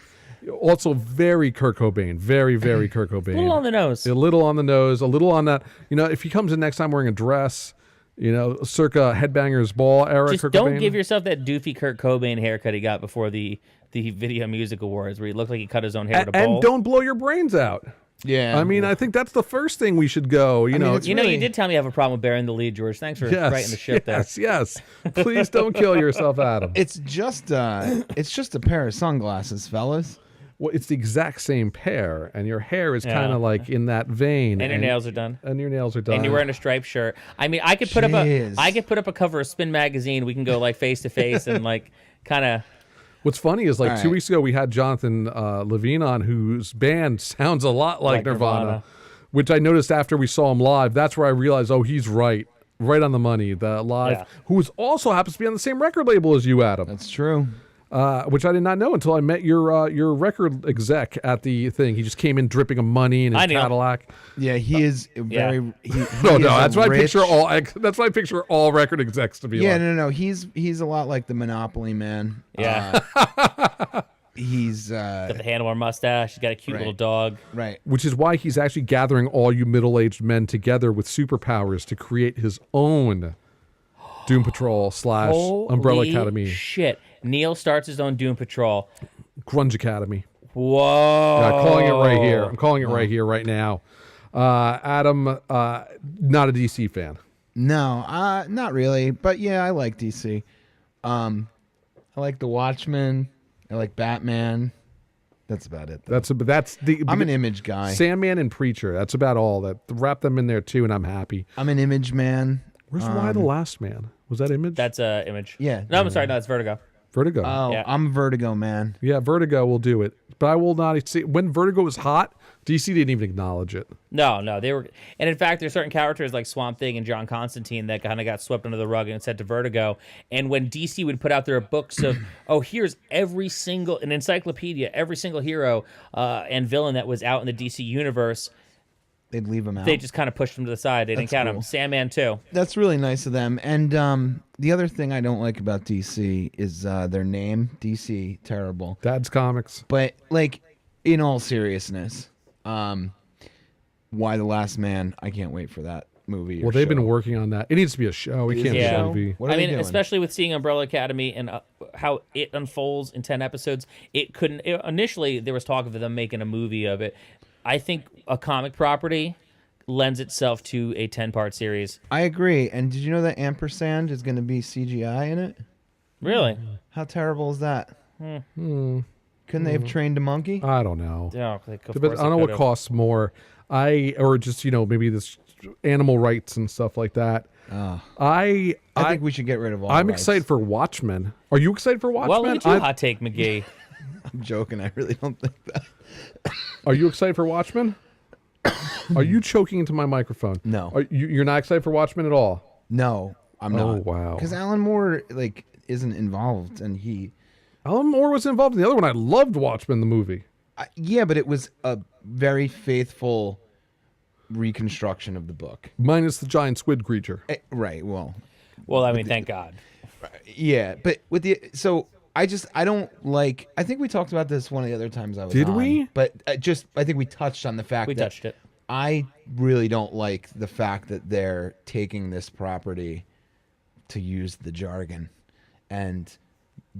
Also, very Kurt Cobain. Very, very Kurt Cobain. A little on the nose. A little on the nose. A little on that. If he comes in next time wearing a dress, circa Headbangers Ball era. Just Kurt don't Cobain. give yourself that doofy Kurt Cobain haircut he got before the Video Music Awards, where he looked like he cut his own hair with a bowl. And don't blow your brains out. Yeah. I mean, I think that's the first thing we should go. You know, you did tell me you have a problem with bearing the lead, George. Thanks for writing the ship there. Yes. Please don't kill yourself, Adam. It's just a pair of sunglasses, fellas. Well, it's the exact same pair, and your hair is kind of like in that vein. And your nails are done. And your nails are done. And you're wearing a striped shirt. I mean, I could put up a cover of Spin Magazine. We can go like face to face and like kind of. What's funny is like All 2 right. weeks ago we had Jonathan Levine on, whose band sounds a lot like Nirvana, which I noticed after we saw him live. That's where I realized, oh, he's right on the money. The live, who also happens to be on the same record label as you, Adam. That's true. Which I did not know until I met your record exec at the thing. He just came in dripping of money in his Cadillac. Yeah, he is very. He No, is that's a why I rich- picture all. That's why I picture all record execs to be. Yeah, like. no. He's a lot like the Monopoly man. Yeah. He's Got the handlebar mustache. He's got a cute little dog. right. Which is why he's actually gathering all you middle-aged men together with superpowers to create his own Doom Patrol / Umbrella Holy Academy, shit. Neil starts his own Doom Patrol. Grunge Academy. Whoa. Yeah, I'm calling it right here. I'm calling it right here, right now. Adam, not a DC fan. No, not really. But yeah, I like DC. I like The Watchmen. I like Batman. That's about it. Though. That's the. I'm an Image guy. Sandman and Preacher. That's about all. That wrap them in there too, and I'm happy. I'm an Image man. Where's Why the Last Man? Was that Image? That's Image. Yeah. No, I'm sorry. No, it's Vertigo. Vertigo. Oh, Yeah. I'm a Vertigo man. Yeah, Vertigo will do it, but I will not see when Vertigo was hot. DC didn't even acknowledge it. No, they were, and in fact, there's certain characters like Swamp Thing and John Constantine that kind of got swept under the rug and sent to Vertigo. And when DC would put out their books of, here's an encyclopedia, every single hero and villain that was out in the DC universe, They'd leave him out. they just kind of pushed them to the side. They didn't count them. Sandman too. That's really nice of them. And the other thing I don't like about DC is their name. DC, terrible. Dad's Comics. But like, in all seriousness, Why the Last Man? I can't wait for that movie. Well, they've been working on that. It needs to be a show. We can't Yeah. do a movie. What are I they mean, doing? especially with seeing Umbrella Academy and how it unfolds in 10 episodes, it couldn't. Initially, there was talk of them making a movie of it. I think a comic property lends itself to a 10-part series. I agree. And did you know that Ampersand is going to be CGI in it? Really? How terrible is that? Couldn't they have trained a monkey? I don't know. Yeah, like, of But course I don't know it what could've. costs more. Or just maybe this animal rights and stuff like that. I think we should get rid of all I'm rights. excited for Watchmen. Are you excited for Watchmen? Well, look at you, hot take, McGee. I'm joking. I really don't think that. Are you excited for Watchmen? Are you choking into my microphone? No. You're not excited for Watchmen at all? No, I'm not. Oh, wow. Because Alan Moore isn't involved, and he. Alan Moore was involved in the other one. I loved Watchmen, the movie. Yeah, but it was a very faithful reconstruction of the book. Minus the giant squid creature. Right. Well. Well, I mean, thank God. Yeah, but with the I don't like. I think we talked about this one of the other times I was. Did on, we? But I think we touched on the fact We that touched it. I really don't like the fact that they're taking this property, to use the jargon, and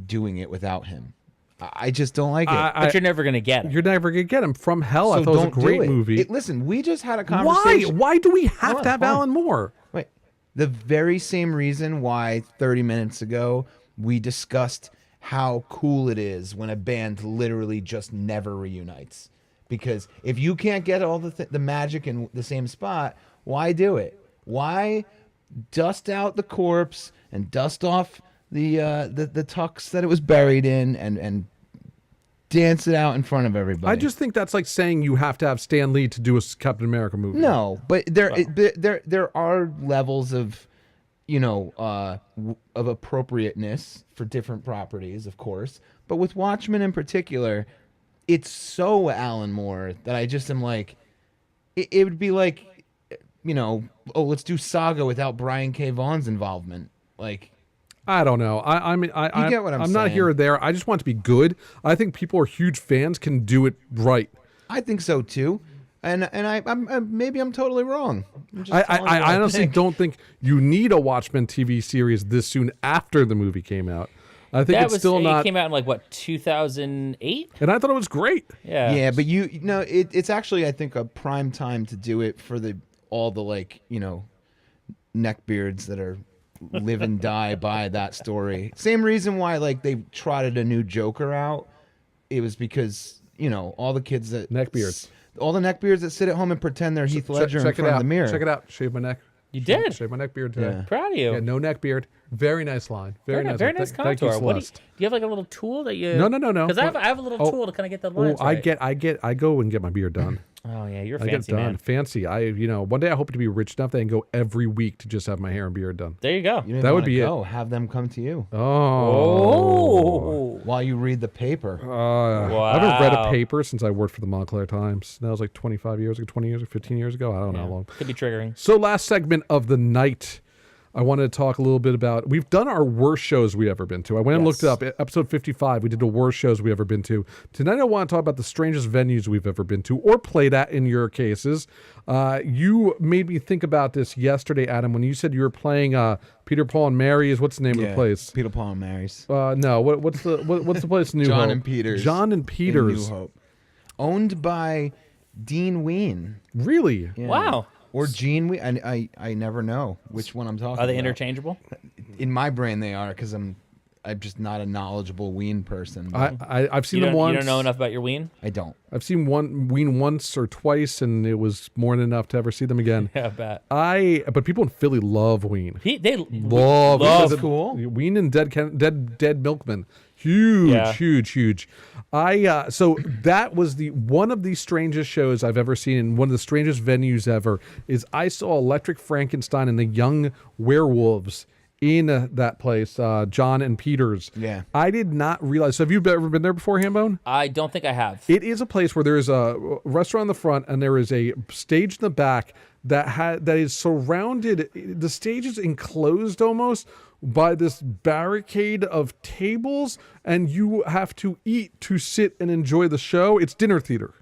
doing it without him. I just don't like it. But you're never going to get it. You're never gonna get him from hell. I So thought it was a don't do great it. movie. Listen, we just had a Why? conversation. Why do we have Hold on, to have hold on. Alan Moore? Wait, the very same reason why 30 minutes ago we discussed how cool it is when a band literally just never reunites. Because if you can't get all the magic in the same spot, why do it? Why dust out the corpse and dust off the tux that it was buried in and dance it out in front of everybody? I just think that's like saying you have to have Stan Lee to do a Captain America movie. No, but there are levels of, of appropriateness for different properties, of course. But with Watchmen in particular, it's so Alan Moore that I just am like, it would be like, let's do Saga without Brian K. Vaughan's involvement. Like, I don't know. I mean, I get what I'm not saying. here or there. I just want it to be good. I think people who are huge fans can do it right. I think so too. And I'm maybe I'm totally wrong. I'm just telling you what I honestly think. don't think you need a Watchmen TV series this soon after the movie came out. I think it's still it not. came out in 2008? And I thought it was great. Yeah. Yeah, but it's actually I think a prime time to do it for all the neckbeards that are live and die by that story. Same reason why they trotted a new Joker out. It was because all the kids that Neckbeards. all the neckbeards that sit at home and pretend they're Heath Ledger in Check it front of out. the mirror. Check it out. Shave my neck. You did? Shave my neck beard today. Yeah. Proud of you. Yeah, no neck beard. Very nice line. Very nice. Very nice Thank you, contour. What do Celeste. you have a little tool that you? No. Because I have a little tool to kind of get the lines Oh, right. I go and get my beard done. Oh yeah, you're I get fancy done. man. Fancy. One day I hope to be rich enough that I can go every week to just have my hair and beard done. There you go. You didn't That would wanna be it. go. Have them come to you Oh. while you read the paper. I haven't read a Wow. paper since I worked for the Montclair Times. That was like 25 years ago, 20 years ago, 15 years ago. I don't know how long. Could be triggering. So last segment of the night, I wanted to talk a little bit about, we've done our worst shows we ever been to. I went and looked it up. Episode 55, we did the worst shows we ever been to. Tonight I want to talk about the strangest venues we've ever been to or played at in your cases. You made me think about this yesterday, Adam, when you said you were playing Peter, Paul, and Mary's. What's the name of the place? Peter, Paul, and Mary's. No, what's the place in New John Hope? and Peters. John and In Peters. New Hope. Owned by Dean Ween. Really? Yeah. Wow. Or Gene Ween. I never know which one I'm talking about. Are they interchangeable? In my brain, they are because I'm just not a knowledgeable Ween person. But I've seen You them don't, once. you don't know enough about your ween? I don't. I've seen Ween once or twice, and it was more than enough to ever see them again. Yeah, I bet. But people in Philly love Ween. They Love love cool. Ween and Dead Milkman. Huge, Yeah. huge. So that was one of the strangest shows I've ever seen, and one of the strangest venues ever. Is I saw Electric Frankenstein and the Young Werewolves in that place, John and Peters. Yeah. I did not realize. So have you ever been there before, Hambone? I don't think I have. It is a place where there is a restaurant in the front and there is a stage in the back that is surrounded. The stage is enclosed almost by this barricade of tables, and you have to eat to sit and enjoy the show. It's dinner theater.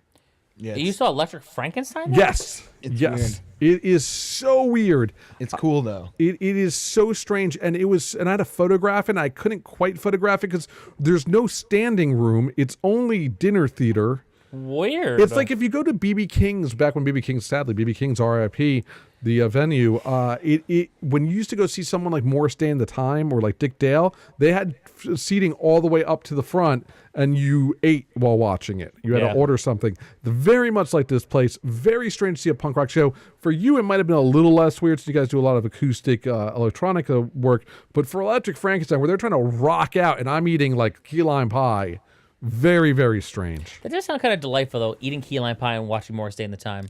Yeah, You saw Electric Frankenstein? there? Yes. It's yes. It is so weird. it's cool though. It is so strange, and I had a photograph, and I couldn't quite photograph it because there's no standing room. It's only dinner theater. Weird. It's like if you go to BB King's, back when BB King's, sadly, BB King's RIP, the venue, when you used to go see someone like Morris Day and the Time or like Dick Dale, they had seating all the way up to the front and you ate while watching it. You had to order something. Very much like this place. Very strange to see a punk rock show. For you, it might have been a little less weird, so you guys do a lot of acoustic electronic work. But for Electric Frankenstein, where they're trying to rock out and I'm eating like key lime pie, very, very strange. That does sound kind of delightful, though, eating key lime pie and watching Morris Day in the Time.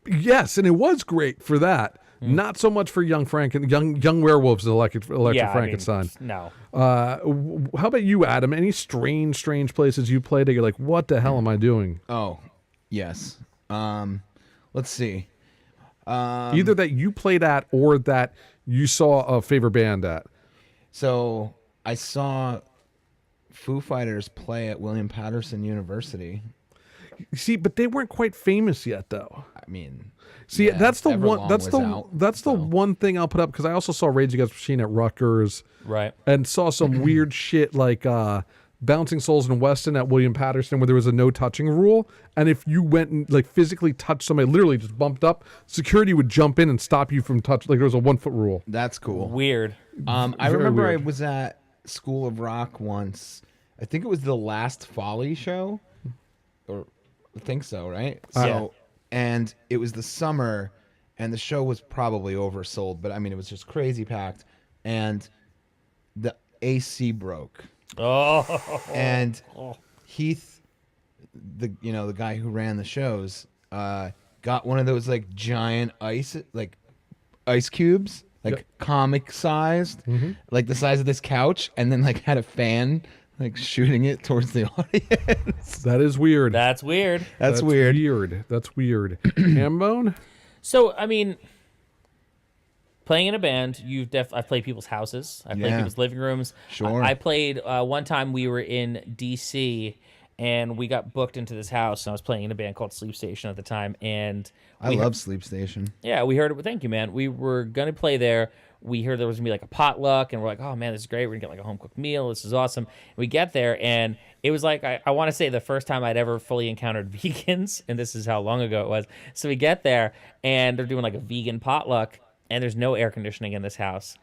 Yes, and it was great for that. Not so much for young werewolves in Electric Frankenstein. No. How about you, Adam? Any strange places you played that you're like, what the hell am I doing? Oh, yes. Let's see. Either that you played at or that you saw a favorite band at. So I saw Foo Fighters play at William Patterson University. See, but they weren't quite famous yet, though. I mean, see, yeah, that's the Everlong one. That's was the out, that's the so. one thing I'll put up because I also saw Rage Against the Machine at Rutgers, Right. and saw some weird shit like Bouncing Souls in Weston at William Patterson, where there was a no touching rule, and if you went and like physically touched somebody, literally just bumped up, security would jump in and stop you from touch. Like there was a 1 foot rule. That's cool. Weird. I Very remember weird. I was at School of Rock once. I think it was the last Folly show, or I think so, right? So, and it was the summer, and the show was probably oversold, but I mean, it was just crazy packed, and the AC broke, Oh. and Heath, the guy who ran the shows, got one of those like giant ice cubes, like comic sized, like the size of this couch, and then like had a fan like shooting it towards the audience. That is weird. That's weird. That's weird. That's weird. Hambone? So, I mean, playing in a band, I've played people's houses. I've played Yeah. people's living rooms. Sure. I played one time we were in D.C., and we got booked into this house, and I was playing in a band called Sleep Station at the time, and I love Sleep Station. yeah, we heard it. Thank you, man. We were going to play there. We heard there was going to be like a potluck, and we're like, oh, man, this is great. We're going to get like a home-cooked meal. This is awesome. And we get there, and it was like, I want to say the first time I'd ever fully encountered vegans, and this is how long ago it was. So we get there, and they're doing like a vegan potluck, and there's no air conditioning in this house.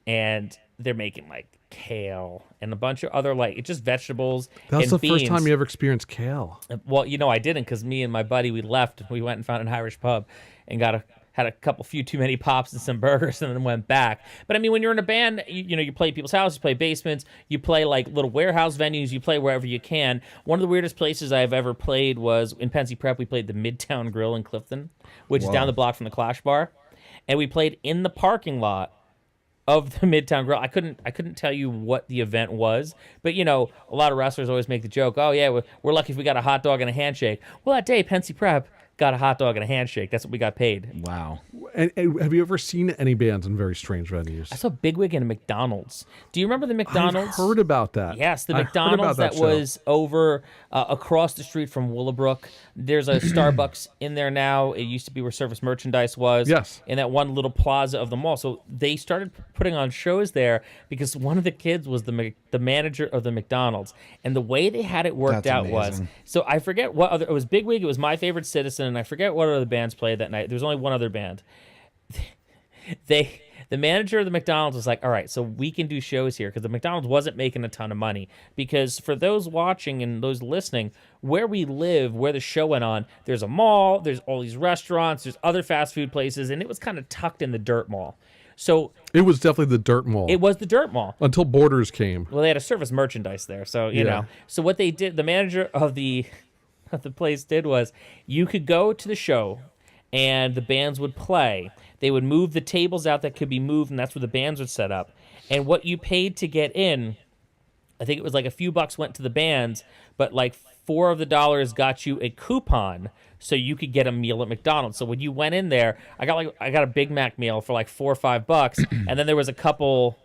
And they're making like kale and a bunch of other like just vegetables That's and the beans. first time you ever experienced kale. Well, I didn't, because me and my buddy, we left. We went and found an Irish pub and had a few too many pops and some burgers, and then went back. But I mean, when you're in a band, you play people's houses, you play basements, you play like little warehouse venues, you play wherever you can. One of the weirdest places I've ever played was in Pensy Prep. We played the Midtown Grill in Clifton, which is down the block from the Clash Bar, and we played in the parking lot of the Midtown Grill. I couldn't tell you what the event was, but a lot of wrestlers always make the joke, oh yeah, we're lucky if we got a hot dog and a handshake. Well, that day, Pensy Prep got a hot dog and a handshake. That's what we got paid. Wow. And have you ever seen any bands in very strange venues? I saw Bigwig in a McDonald's. Do you remember the McDonald's? I've heard about that. Yes, the I heard McDonald's about that show. was over across the street from Willowbrook. There's a Starbucks in there now. It used to be where Service Merchandise was. Yes. In that one little plaza of the mall. So they started putting on shows there because one of the kids was the manager of the McDonald's. And the way they had it worked That's out was, amazing. so I forget what other, it was Bigwig, it was My Favorite Citizen, and I forget what other bands played that night. There was only one other band. The manager of the McDonald's was like, all right, so we can do shows here, because the McDonald's wasn't making a ton of money. Because for those watching and those listening, where we live, where the show went on, there's a mall, there's all these restaurants, there's other fast food places, and it was kind of tucked in the dirt mall. So It was definitely the dirt mall. it was the dirt mall. Until Borders came. Well, they had a Service Merchandise there, so you Yeah. know. So what they did, the manager of the place did was, you could go to the show, and the bands would play. They would move the tables out that could be moved, and that's where the bands would set up. And what you paid to get in, I think it was like a few bucks went to the bands, but like $4 of the dollars got you a coupon so you could get a meal at McDonald's. So when you went in there, I got a Big Mac meal for like $4 or $5, and then there was a couple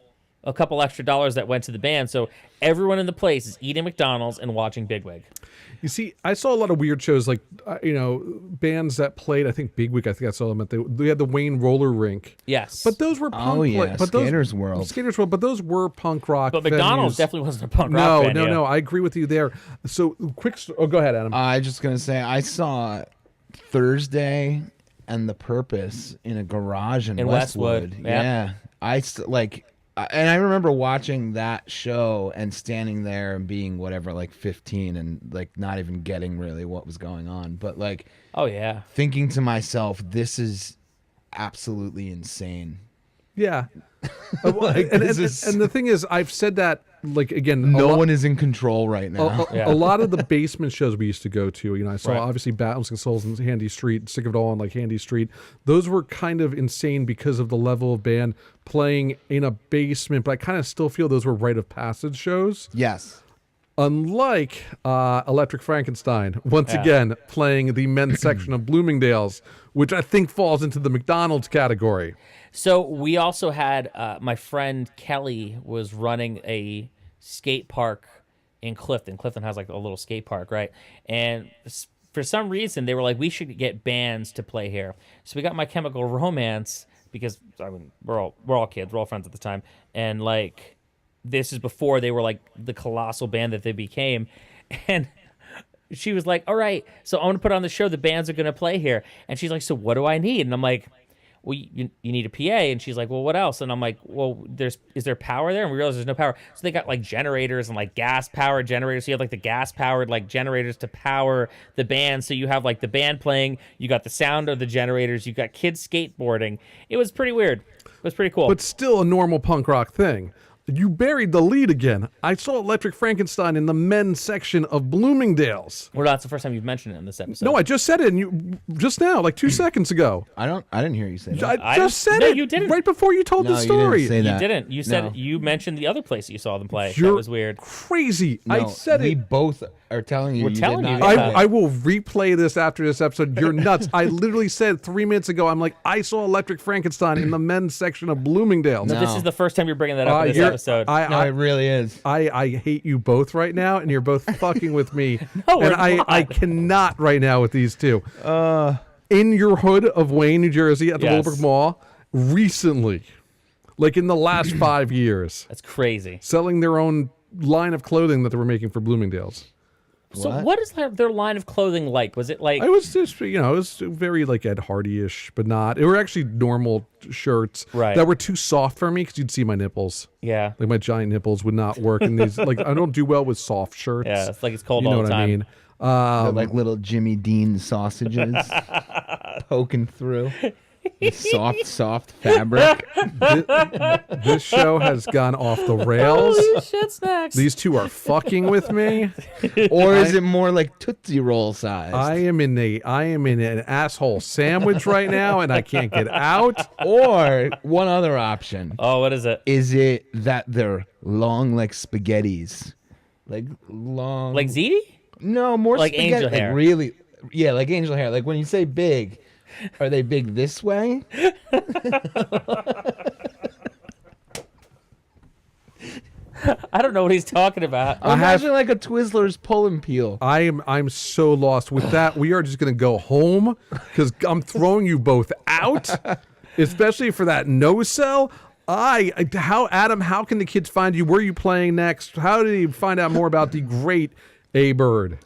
a couple extra dollars that went to the band. So everyone in the place is eating McDonald's and watching Bigwig. You see, I saw a lot of weird shows, like bands that played. I think Big Week. I think I saw them at they had the Wayne Roller Rink. Yes, But those were punk. Oh, yeah, but Skaters World. Skaters World. But those were punk rock. but McDonald's venues. definitely wasn't a punk rock band. No. I agree with you there. So quick. Oh, go ahead, Adam. I just gonna say I saw Thursday and The Purpose in a garage in Westwood, Westwood. yeah. And I remember watching that show and standing there and being whatever, like 15, and like not even getting really what was going on, but like Oh yeah. thinking to myself, this is absolutely insane. Yeah. And the thing is, I've said that, like, again, No one is in control right now. Yeah. a lot of the basement shows we used to go to, I saw Right. obviously Battles and Souls and Handy Street, Sick of It All and like Handy Street. Those were kind of insane because of the level of band playing in a basement, but I kind of still feel those were rite of passage shows. Yes. Unlike Electric Frankenstein, once again playing the men's section of Bloomingdale's, which I think falls into the McDonald's category. So we also had my friend Kelly was running a skate park in Clifton. Clifton has like a little skate park, right? And for some reason, they were like, we should get bands to play here. So we got My Chemical Romance because we're all kids, we're all friends at the time, and like this is before they were like the colossal band that they became, and. She was like, all right, so I'm going to put on the show. The bands are going to play here. And she's like, so what do I need? And I'm like, well, you need a PA. And she's like, well, what else? And I'm like, well, is there power there? And we realized there's no power. So they got like generators and like gas powered generators. So you have like the gas powered like generators to power the band. So you have like the band playing, you got the sound of the generators, you got kids skateboarding. It was pretty weird. It was pretty cool. But still a normal punk rock thing. You buried the lead again. I saw Electric Frankenstein in the men's section of Bloomingdale's. Well, that's the first time you've mentioned it in this episode. No, I just said it, and you just now, like 2 seconds ago. I didn't hear you say that. I just said no, it you didn't. right before you told No, the you story. didn't say You that. didn't. You said No. you mentioned the other place that you saw them play. You're That was weird. crazy. No, I said we it. both are telling you. We're you telling did you, not yeah. say I it. will replay this after this episode. You're nuts. I literally said 3 minutes ago, I'm like, I saw Electric Frankenstein in the men's section of Bloomingdale's. This is the first time you're bringing that up in this You're- episode. No, it really is. I hate you both right now, and you're both fucking with me. No, we're and I not. cannot right now with these two. In your hood of Wayne, New Jersey, at the Yes. Willowbrook Mall, recently, like in the last 5 years, That's crazy. selling their own line of clothing that they were making for Bloomingdale's. So What? what is their line of clothing like? Was it like It was just, it was very like Ed Hardy-ish, but not. It were actually normal shirts Right. that were too soft for me because you'd see my nipples. yeah. Like my giant nipples would not work in these. Like I don't do well with soft shirts. Yeah, it's like it's cold You know all what the time. I mean? They're like little Jimmy Dean sausages poking through the soft fabric. This show has gone off the rails. Shit snacks. These two are fucking with me. Or is it more like Tootsie Roll size? I am in an asshole sandwich right now, and I can't get out. Or one other option. Oh, what is it? Is it that they're long like spaghettis? Like long. Like ziti? No, more Like spaghetti. angel hair. Like really. Yeah, like angel hair. Like when you say big, are they big this way? I don't know what he's talking about. Imagine like a Twizzlers pull and peel. I'm so lost with that. We are just gonna go home because I'm throwing you both out, especially for that no sell. Adam, how can the kids find you? Where are you playing next? How do you find out more about the great A Bird?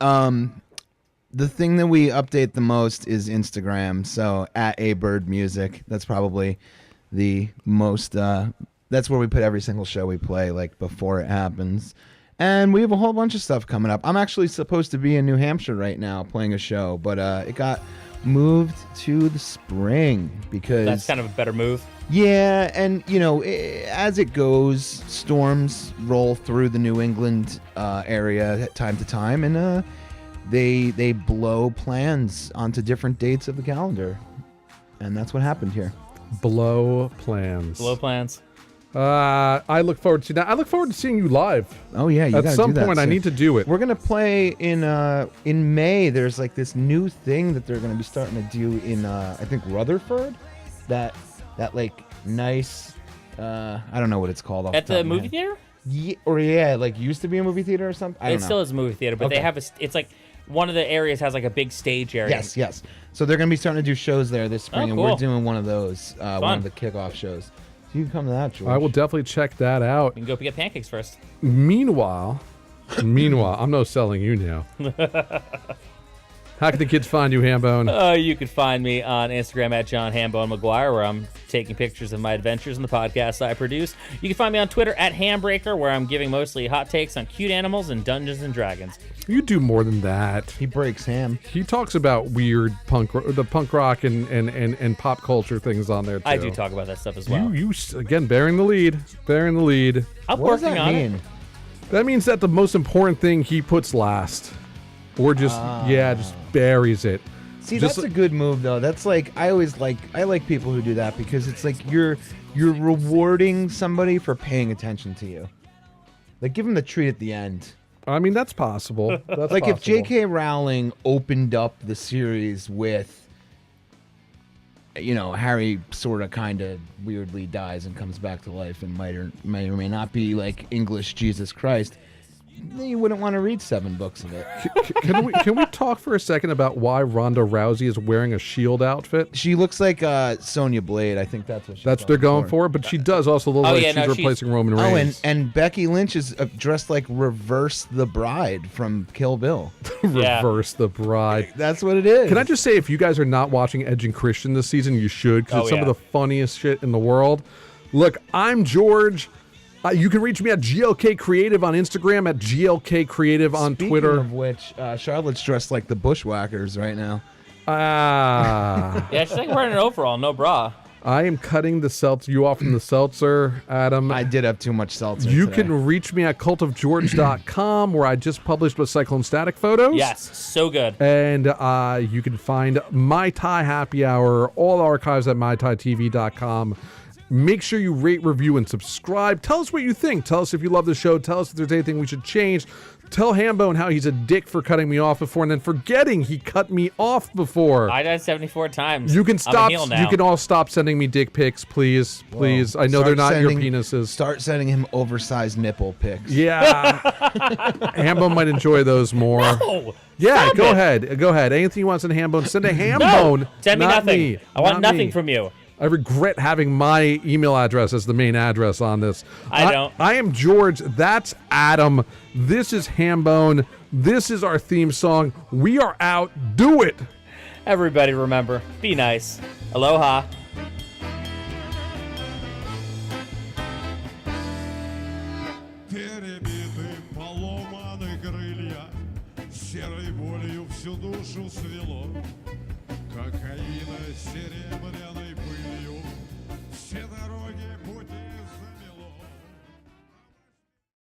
The thing that we update the most is Instagram. So at @abirdmusic. That's probably the most. That's where we put every single show we play, like before it happens. And we have a whole bunch of stuff coming up. I'm actually supposed to be in New Hampshire right now playing a show, but it got moved to the spring because That's kind of a better move. yeah, and as it goes, storms roll through the New England area at time to time, and they blow plans onto different dates of the calendar, and that's what happened here. Blow plans. Low plans. I look forward to that. I look forward to seeing you live. Oh yeah, you At gotta some do that point, I soon. need to do it. We're gonna play in May. There's like this new thing that they're gonna be starting to do in I think Rutherford. That like nice I don't know what it's called. Off At the, the top of my movie head. theater? Yeah, like used to be a movie theater or something. I don't It know. still is a movie theater, but they Okay. have it's like one of the areas has like a big stage area. Yes. So they're gonna be starting to do shows there this spring, Oh, and we're cool. doing one of those, one of the kickoff shows. So you can come to that, George. I will definitely check that out. We can go get pancakes first. Meanwhile, I'm no selling you now. How can the kids find you, Hambone? You can find me on Instagram at John Hambone McGuire, where I'm taking pictures of my adventures in the podcasts I produce. You can find me on Twitter at Hambreaker, where I'm giving mostly hot takes on cute animals and Dungeons and Dragons. You do more than that. He breaks ham. He talks about weird the punk rock and pop culture things on there too. I do talk about that stuff as well. You again bearing the lead. I'm What does working that on mean? it. That means that the most important thing he puts last, or just just buries it. See, Just that's a good move though. That's like I like people who do that because it's like you're rewarding somebody for paying attention to you. Like give them the treat at the end. I mean, that's possible. That's Like if possible. J.K. Rowling opened up the series with, Harry sort of kind of weirdly dies and comes back to life and may or may not be like English Jesus Christ, then you wouldn't want to read 7 books of it. Can we talk for a second about why Ronda Rousey is wearing a shield outfit? She looks like Sonya Blade. I think that's what she's That's what they're going for, but she does also look like she's replacing Roman Oh, Reigns. and Becky Lynch is dressed like Reverse the Bride from Kill Bill. Reverse the Bride. That's what it is. Can I just say, if you guys are not watching Edge and Christian this season, you should, because it's some of the funniest shit in the world. Look, I'm George. You can reach me at GLK Creative on Instagram, at GLK Creative on Speaking Twitter. of which, Charlotte's dressed like the Bushwhackers right now. Yeah, she's like wearing an overall, no bra. I am cutting the seltzer you off from the seltzer, Adam. I did have too much seltzer You today. can reach me at cultofgeorge.com, where I just published with Cyclone Static photos. Yes, so good. And you can find My Thai Happy Hour, all archives at mythaitv.com. Make sure you rate, review, and subscribe. Tell us what you think. Tell us if you love the show. Tell us if there's anything we should change. Tell Hambone how he's a dick for cutting me off before and then forgetting he cut me off before. I died 74 times. You can I'm a stop. heel now. You can all stop sending me dick pics, please. Please. I know they're not your penises. Start sending him oversized nipple pics. Yeah. Hambone might enjoy those more. No! Yeah, Stop go it. ahead. Go ahead. Anything you want to send to Hambone, send to Hambone. No! Send me not nothing. Me. I want Not nothing me. from you. I regret having my email address as the main address on this. I don't. I am George. That's Adam. This is Hambone. This is our theme song. We are out. Do it. Everybody remember, be nice. Aloha. Перебиты, поломаны крылья, серой болью всю душу свело. Кокаин